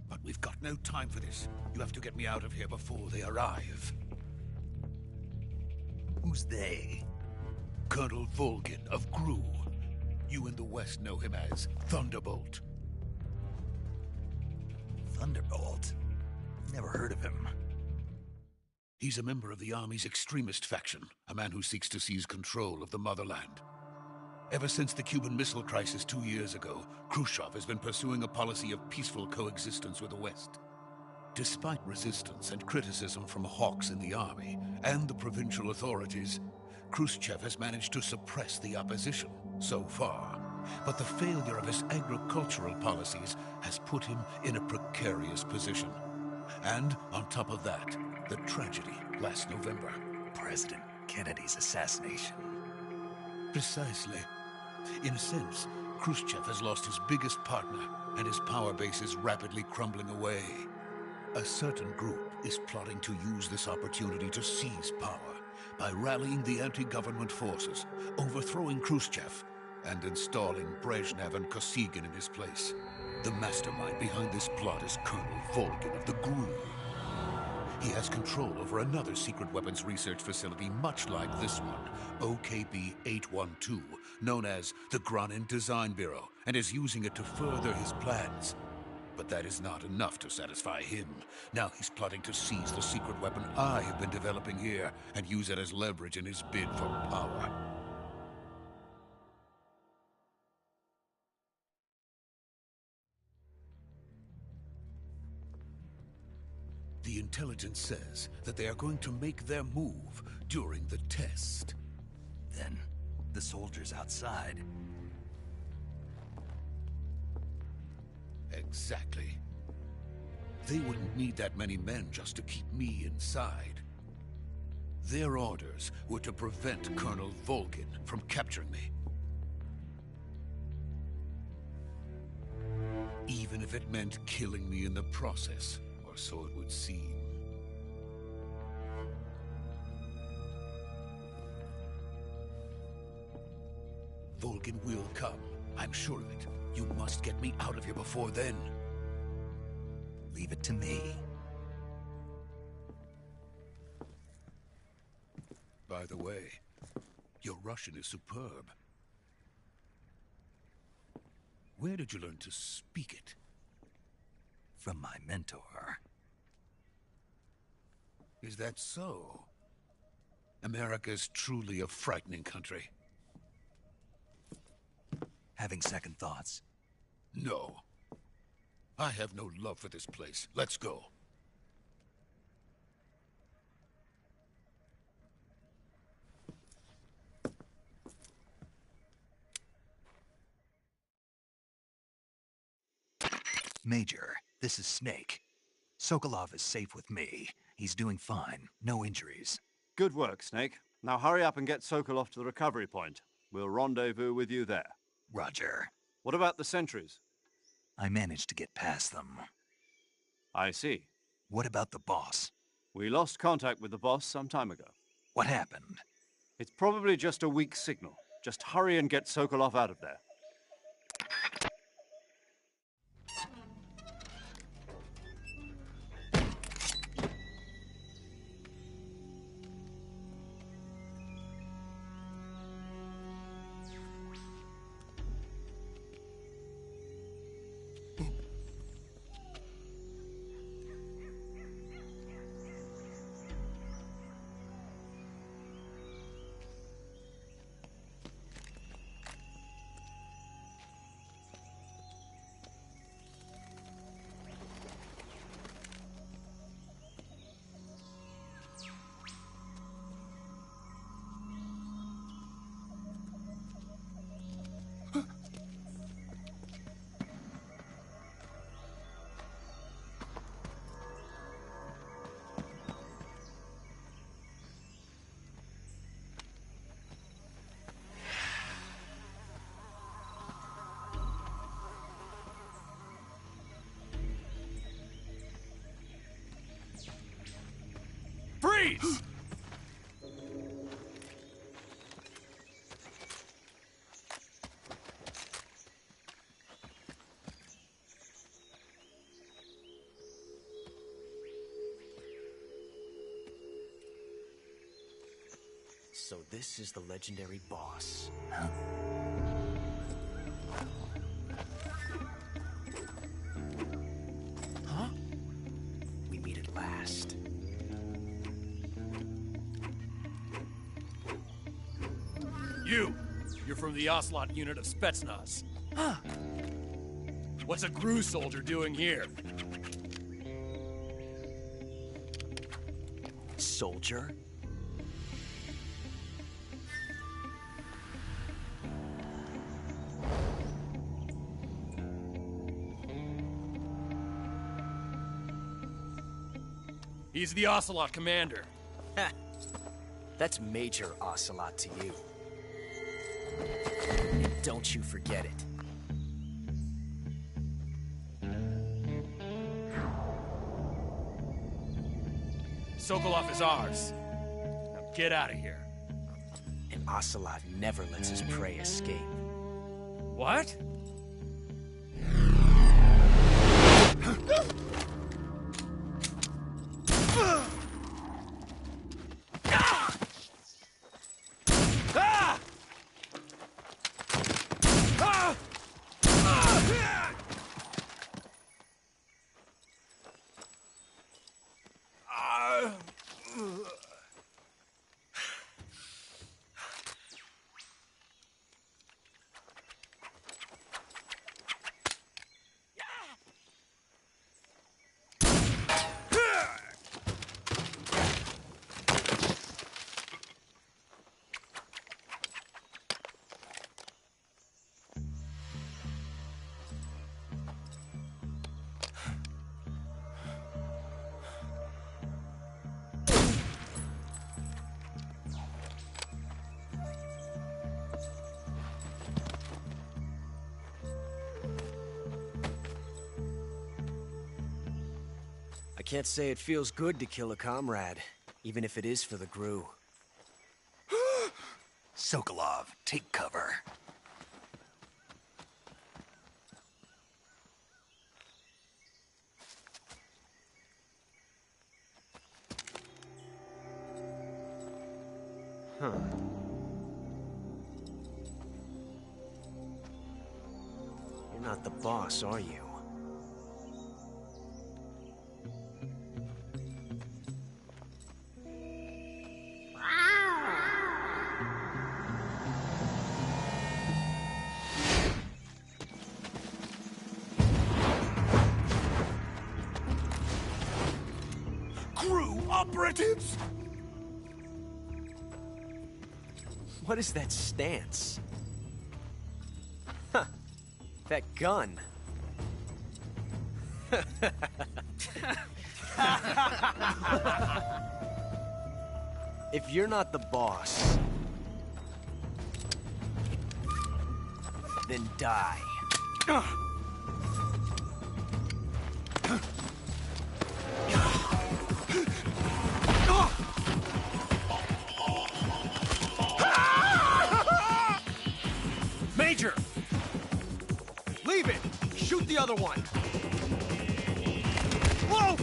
But we've got no time for this. You have to get me out of here before they arrive. Who's they? Colonel Volgin of Gru. You in the West know him as Thunderbolt. Thunderbolt? Never heard of him. He's a member of the Army's extremist faction, a man who seeks to seize control of the motherland. Ever since the Cuban Missile Crisis 2 years ago, Khrushchev has been pursuing a policy of peaceful coexistence with the West. Despite resistance and criticism from hawks in the Army and the provincial authorities, Khrushchev has managed to suppress the opposition so far. But the failure of his agricultural policies has put him in a precarious position. And on top of that, the tragedy last November. President Kennedy's assassination. Precisely. In a sense, Khrushchev has lost his biggest partner, and his power base is rapidly crumbling away. A certain group is plotting to use this opportunity to seize power by rallying the anti-government forces, overthrowing Khrushchev, and installing Brezhnev and Kosygin in his place. The mastermind behind this plot is Colonel Volgin of the GRU. He has control over another secret weapons research facility much like this one, OKB-812, known as the Granin Design Bureau, and is using it to further his plans. But that is not enough to satisfy him. Now he's plotting to seize the secret weapon I have been developing here and use it as leverage in his bid for power. The intelligence says that they are going to make their move during the test. Then, the soldiers outside. Exactly. They wouldn't need that many men just to keep me inside. Their orders were to prevent Colonel Volgin from capturing me. Even if it meant killing me in the process, or so it would seem. Volgin will come. I'm sure of it. You must get me out of here before then. Leave it to me. By the way, your Russian is superb. Where did you learn to speak it? From my mentor. Is that so? America is truly a frightening country. Having second thoughts? No. I have no love for this place. Let's go. Major, this is Snake. Sokolov is safe with me. He's doing fine. No injuries. Good work, Snake. Now hurry up and get Sokolov to the recovery point. We'll rendezvous with you there. Roger. What about the sentries? I managed to get past them. I see. What about the boss? We lost contact with the boss some time ago. What happened? It's probably just a weak signal. Just hurry and get Sokolov out of there. Freeze! So this is the legendary boss. Huh? We meet at last. You're from the Ocelot unit of Spetsnaz. Huh. What's a GRU soldier doing here? Soldier? He's the Ocelot commander. Ha! That's Major Ocelot to you. And don't you forget it. Sokolov is ours. Now get out of here. And Ocelot never lets his prey escape. What? I can't say it feels good to kill a comrade, even if it is for the GRU. Sokolov, take cover. Huh. You're not the boss, are you? GRU operatives? What is that stance? Huh. That gun. If you're not the boss, then die. Major! Leave it! Shoot the other one! Whoa!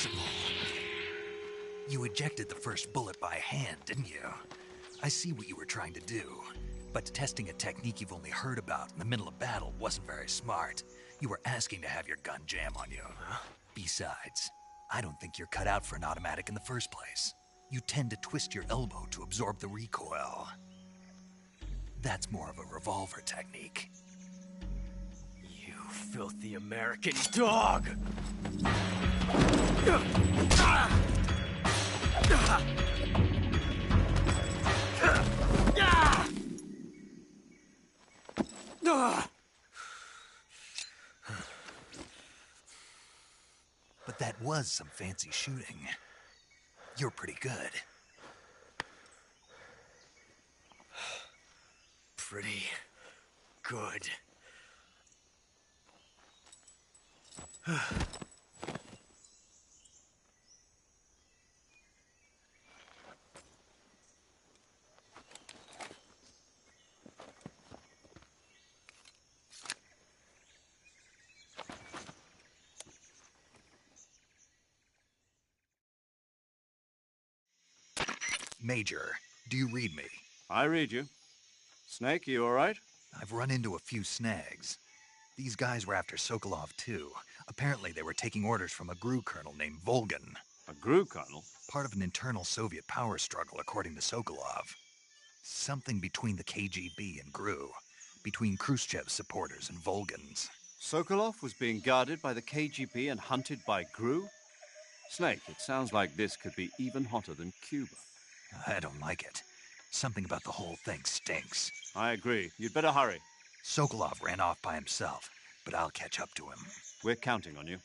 impossible. You ejected the first bullet by hand, didn't you? I see what you were trying to do, but testing a technique you've only heard about in the middle of battle wasn't very smart. You were asking to have your gun jam on you. Besides, I don't think you're cut out for an automatic in the first place. You tend to twist your elbow to absorb the recoil. That's more of a revolver technique. You filthy American dog! But that was some fancy shooting. You're pretty good. Pretty good. Major, do you read me? I read you. Snake, you all right? I've run into a few snags. These guys were after Sokolov too. Apparently they were taking orders from a GRU colonel named Volgan. A GRU colonel? Part of an internal Soviet power struggle, according to Sokolov. Something between the KGB and GRU. Between Khrushchev's supporters and Volgan's. Sokolov was being guarded by the KGB and hunted by GRU? Snake, it sounds like this could be even hotter than Cuba. I don't like it. Something about the whole thing stinks. I agree. You'd better hurry. Sokolov ran off by himself, but I'll catch up to him. We're counting on you.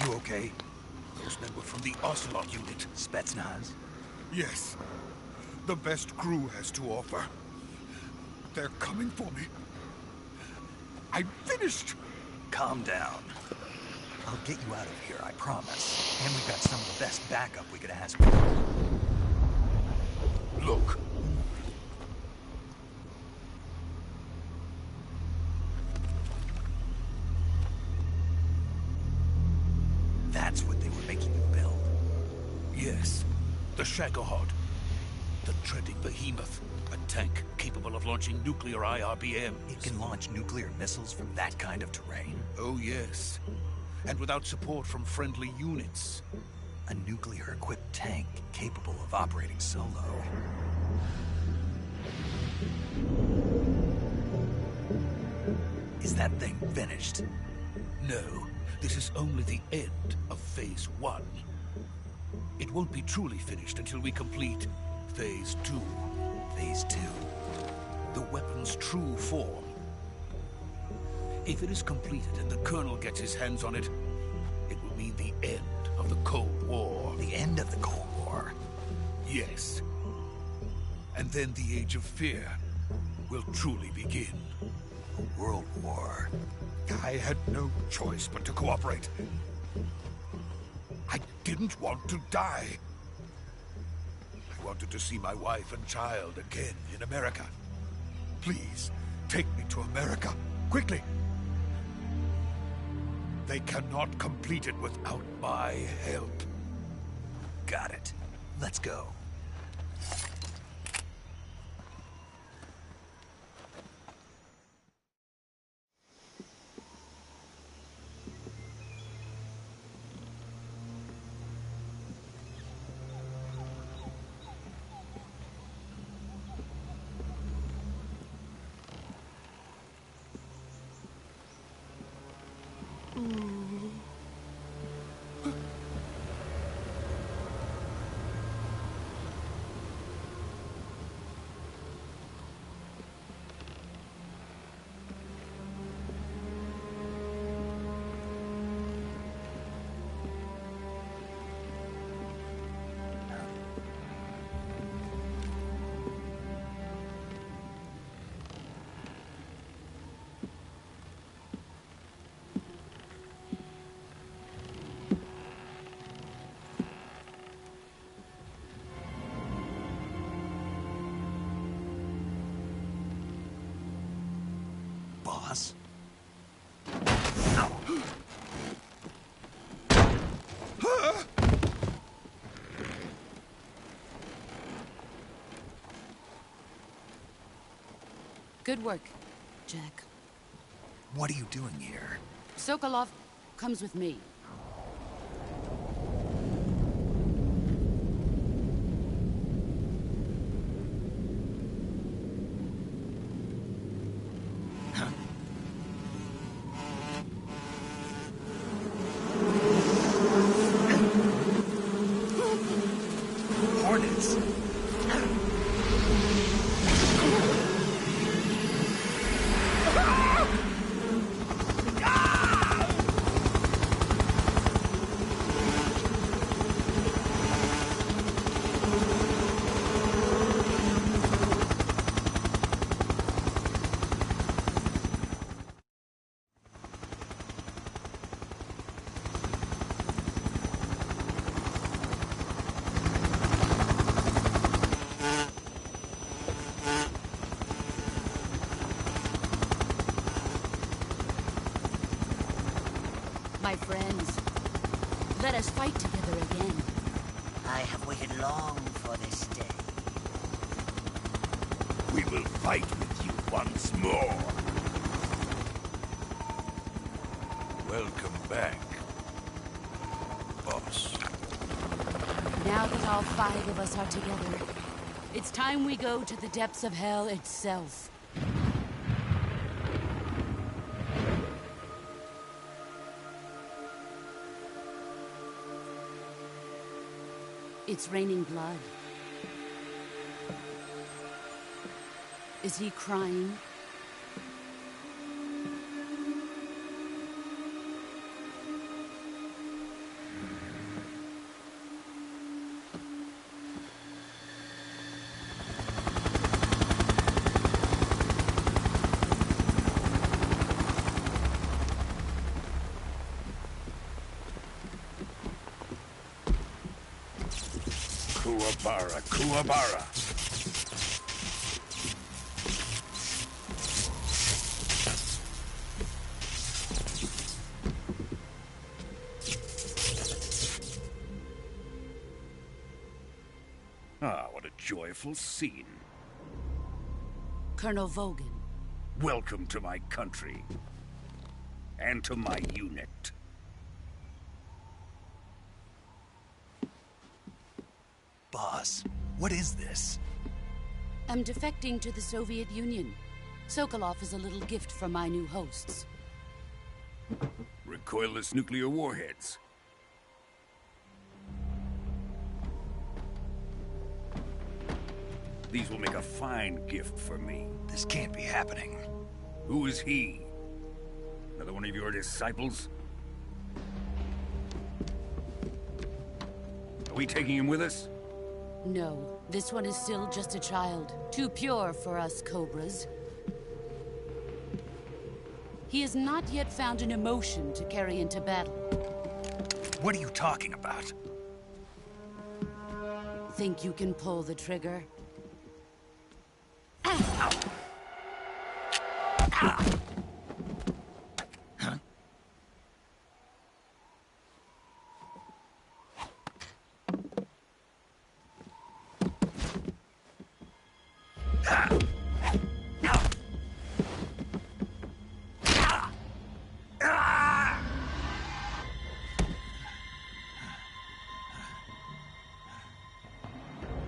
You okay? Those men were from the Ocelot unit. Spetsnaz? Yes. The best GRU has to offer. They're coming for me. I'm finished! Calm down. I'll get you out of here, I promise. And we've got some of the best backup we could ask for. Look. That's what they were making you build. Yes. The Shagohod. The treading behemoth. A tank capable of launching nuclear IRBMs. It can launch nuclear missiles from that kind of terrain? Oh, yes. And without support from friendly units. A nuclear-equipped tank capable of operating solo. Is that thing finished? No. This is only the end of Phase 1. It won't be truly finished until we complete Phase 2. Phase 2? The weapon's true form. If it is completed and the Colonel gets his hands on it, it will mean the end of the Cold War. The end of the Cold War? Yes. And then the Age of Fear will truly begin. A world war. I had no choice but to cooperate. I didn't want to die. I wanted to see my wife and child again in America. Please, take me to America, quickly. They cannot complete it without my help. Got it. Let's go. Boss? Good work, Jack. What are you doing here? Sokolov comes with me. Hornets? My friends, let us fight together again. I have waited long for this day. We will fight with you once more. Welcome back, boss. Now that all 5 of us are together, it's time we go to the depths of hell itself. It's raining blood. Is he crying? Kuwabara, Kuwabara. Ah, what a joyful scene. Colonel Vogan. Welcome to my country. And to my unit. Boss, what is this? I'm defecting to the Soviet Union. Sokolov is a little gift from my new hosts. Recoilless nuclear warheads. These will make a fine gift for me. This can't be happening. Who is he? Another one of your disciples? We taking him with us? No, this one is still just a child. Too pure for us Cobras. He has not yet found an emotion to carry into battle. What are you talking about? Think you can pull the trigger?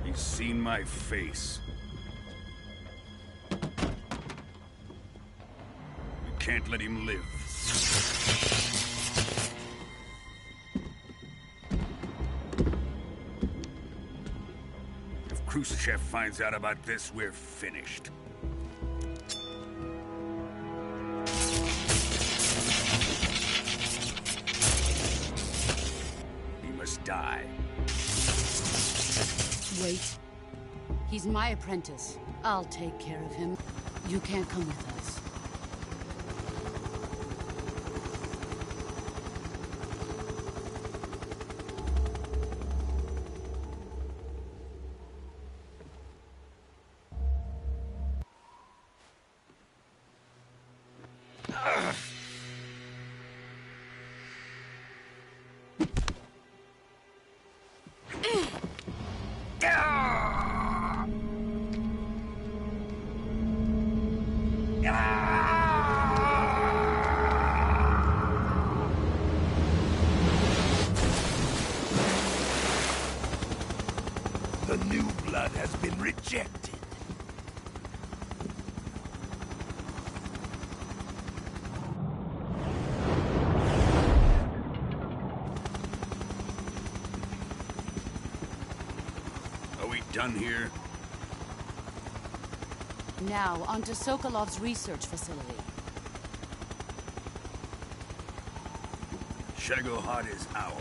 He's seen my face. We can't let him live. If Khrushchev finds out about this, we're finished. He must die. Wait. He's my apprentice. I'll take care of him. You can't come with us. The new blood has been rejected. Are we done here? Now, onto Sokolov's research facility. Shagohod is ours.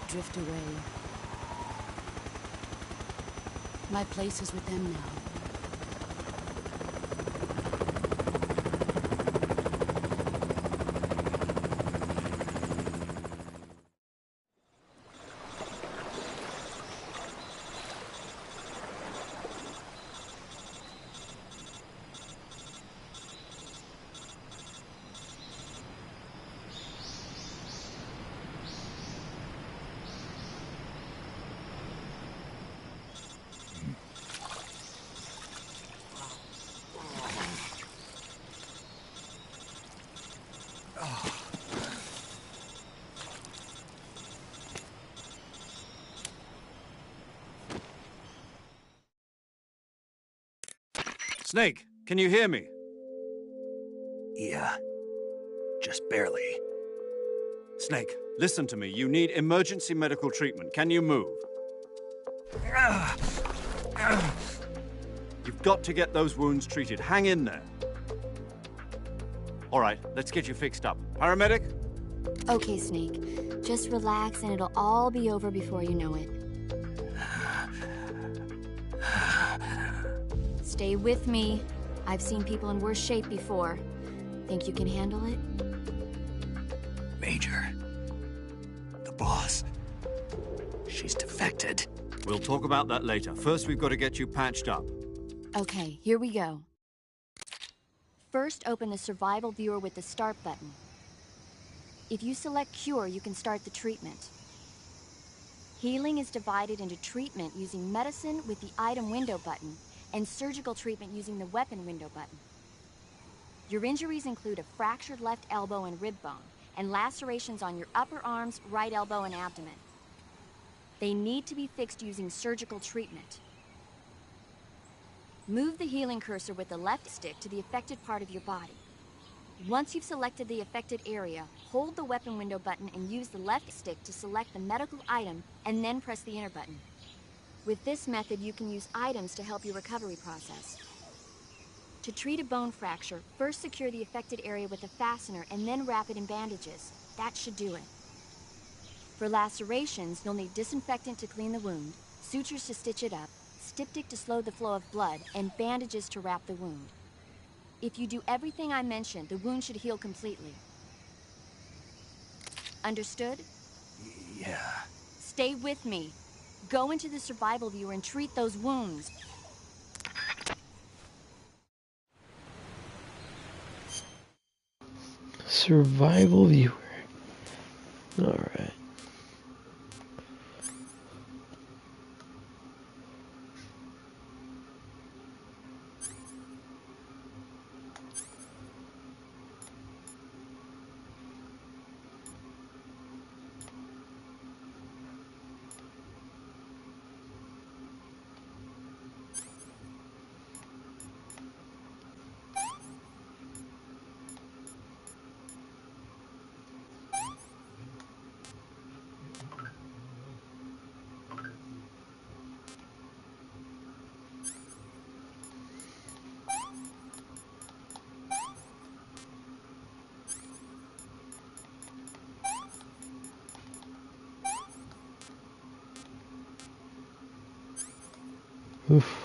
Drift away. My place is with them now. Snake, can you hear me? Yeah. Just barely. Snake, listen to me. You need emergency medical treatment. Can you move? You've got to get those wounds treated. Hang in there. All right, let's get you fixed up. Paramedic? Okay, Snake. Just relax and it'll all be over before you know it. Stay with me. I've seen people in worse shape before. Think you can handle it? Major. The boss. She's defected. We'll talk about that later. First, we've got to get you patched up. Okay, here we go. First, open the survival viewer with the start button. If you select cure, you can start the treatment. Healing is divided into treatment using medicine with the item window button and surgical treatment using the weapon window button. Your injuries include a fractured left elbow and rib bone, and lacerations on your upper arms, right elbow, and abdomen. They need to be fixed using surgical treatment. Move the healing cursor with the left stick to the affected part of your body. Once you've selected the affected area, hold the weapon window button and use the left stick to select the medical item, and then press the enter button. With this method, you can use items to help your recovery process. To treat a bone fracture, first secure the affected area with a fastener and then wrap it in bandages. That should do it. For lacerations, you'll need disinfectant to clean the wound, sutures to stitch it up, styptic to slow the flow of blood, and bandages to wrap the wound. If you do everything I mentioned, the wound should heal completely. Understood? Yeah. Stay with me. Go into the survival viewer and treat those wounds. Survival viewer. Alright. Oof.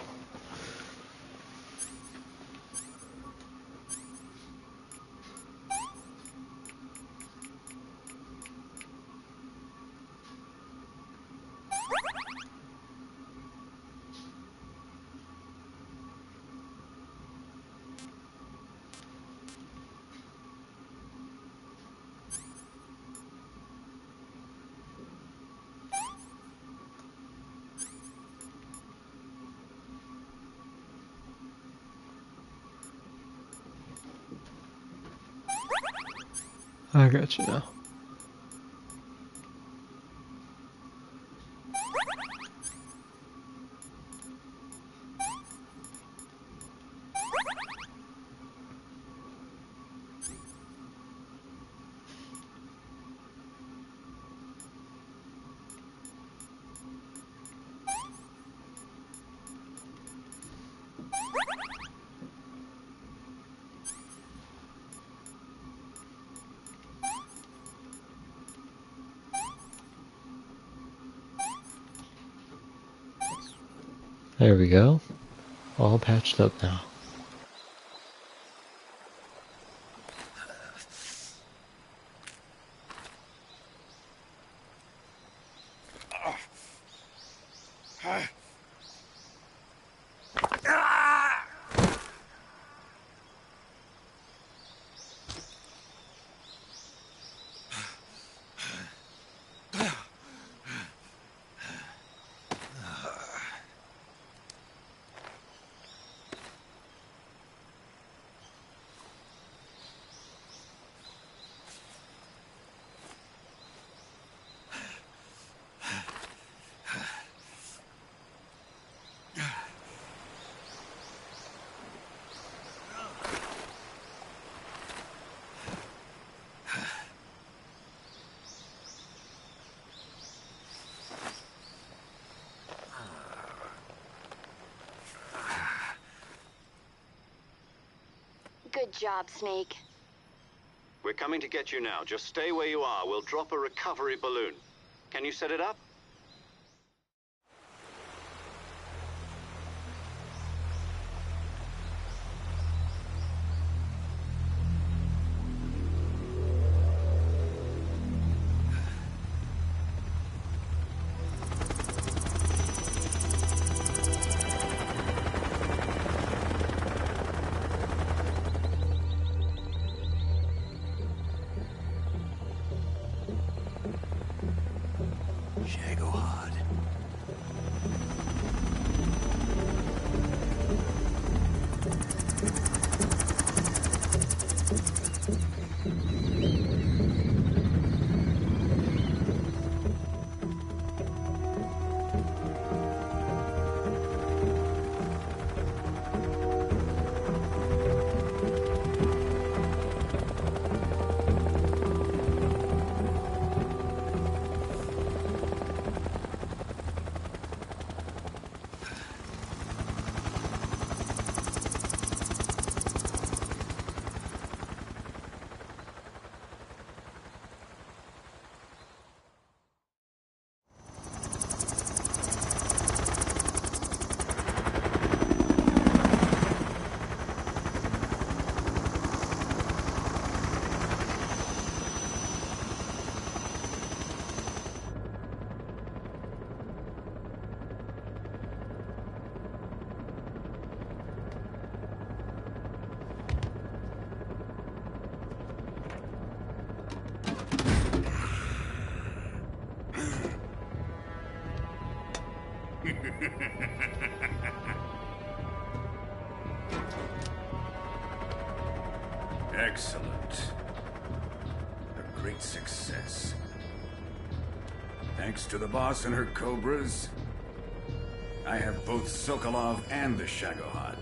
I got you now. There we go. All patched up now. Good job, Snake. We're coming to get you now. Just stay where you are. We'll drop a recovery balloon. Can you set it up? Shit. Excellent. A great success. Thanks to the boss and her cobras, I have both Sokolov and the Shagohod.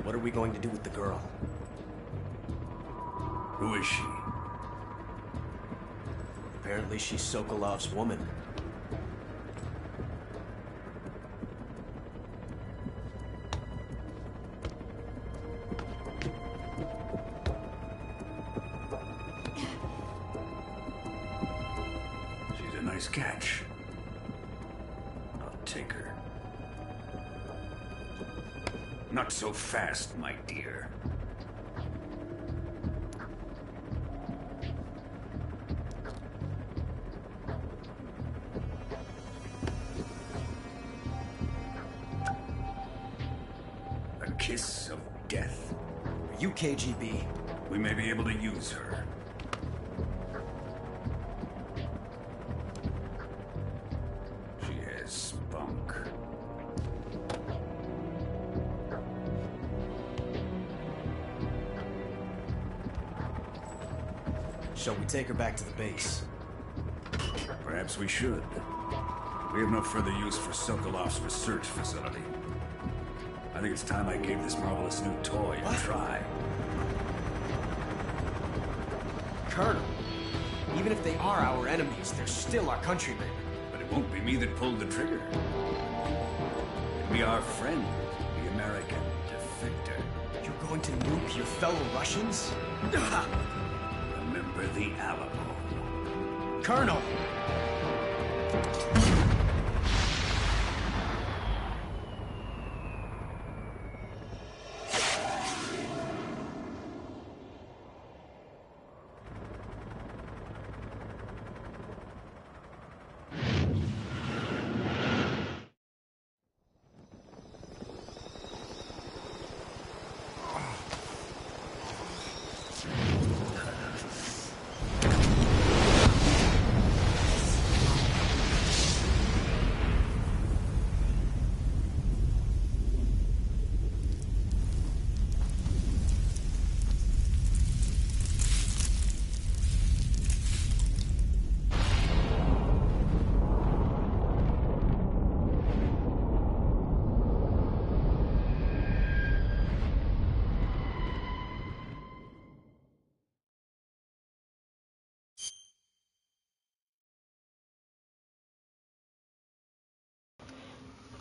What are we going to do with the girl? Who is she? Apparently she's Sokolov's woman. She's a nice catch. I'll take her. Not so fast, my dear. A kiss of death. Are you KGB? We may be able to use her. She has spunk. Shall we take her back to the base? Perhaps we should. We have no further use for Sokolov's research facility. I think it's time I gave this marvelous new toy a try. Colonel, even if they are our enemies, they're still our countrymen. But it won't be me that pulled the trigger. It'll be our friend, the American defector. You're going to nuke your fellow Russians? Remember the Alamo. Colonel!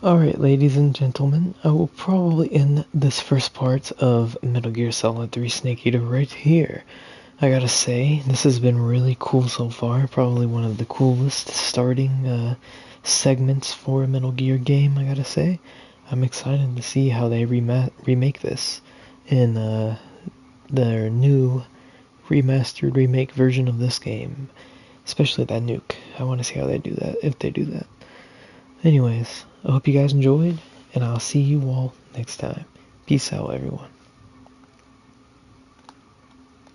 Alright, ladies and gentlemen, I will probably end this first part of Metal Gear Solid 3 Snake Eater right here. I gotta say, this has been really cool so far, probably one of the coolest starting segments for a Metal Gear game, I gotta say. I'm excited to see how they remake this in their new remastered remake version of this game, especially that nuke. I want to see how they do that, if they do that. Anyways, I hope you guys enjoyed, and I'll see you all next time. Peace out, everyone.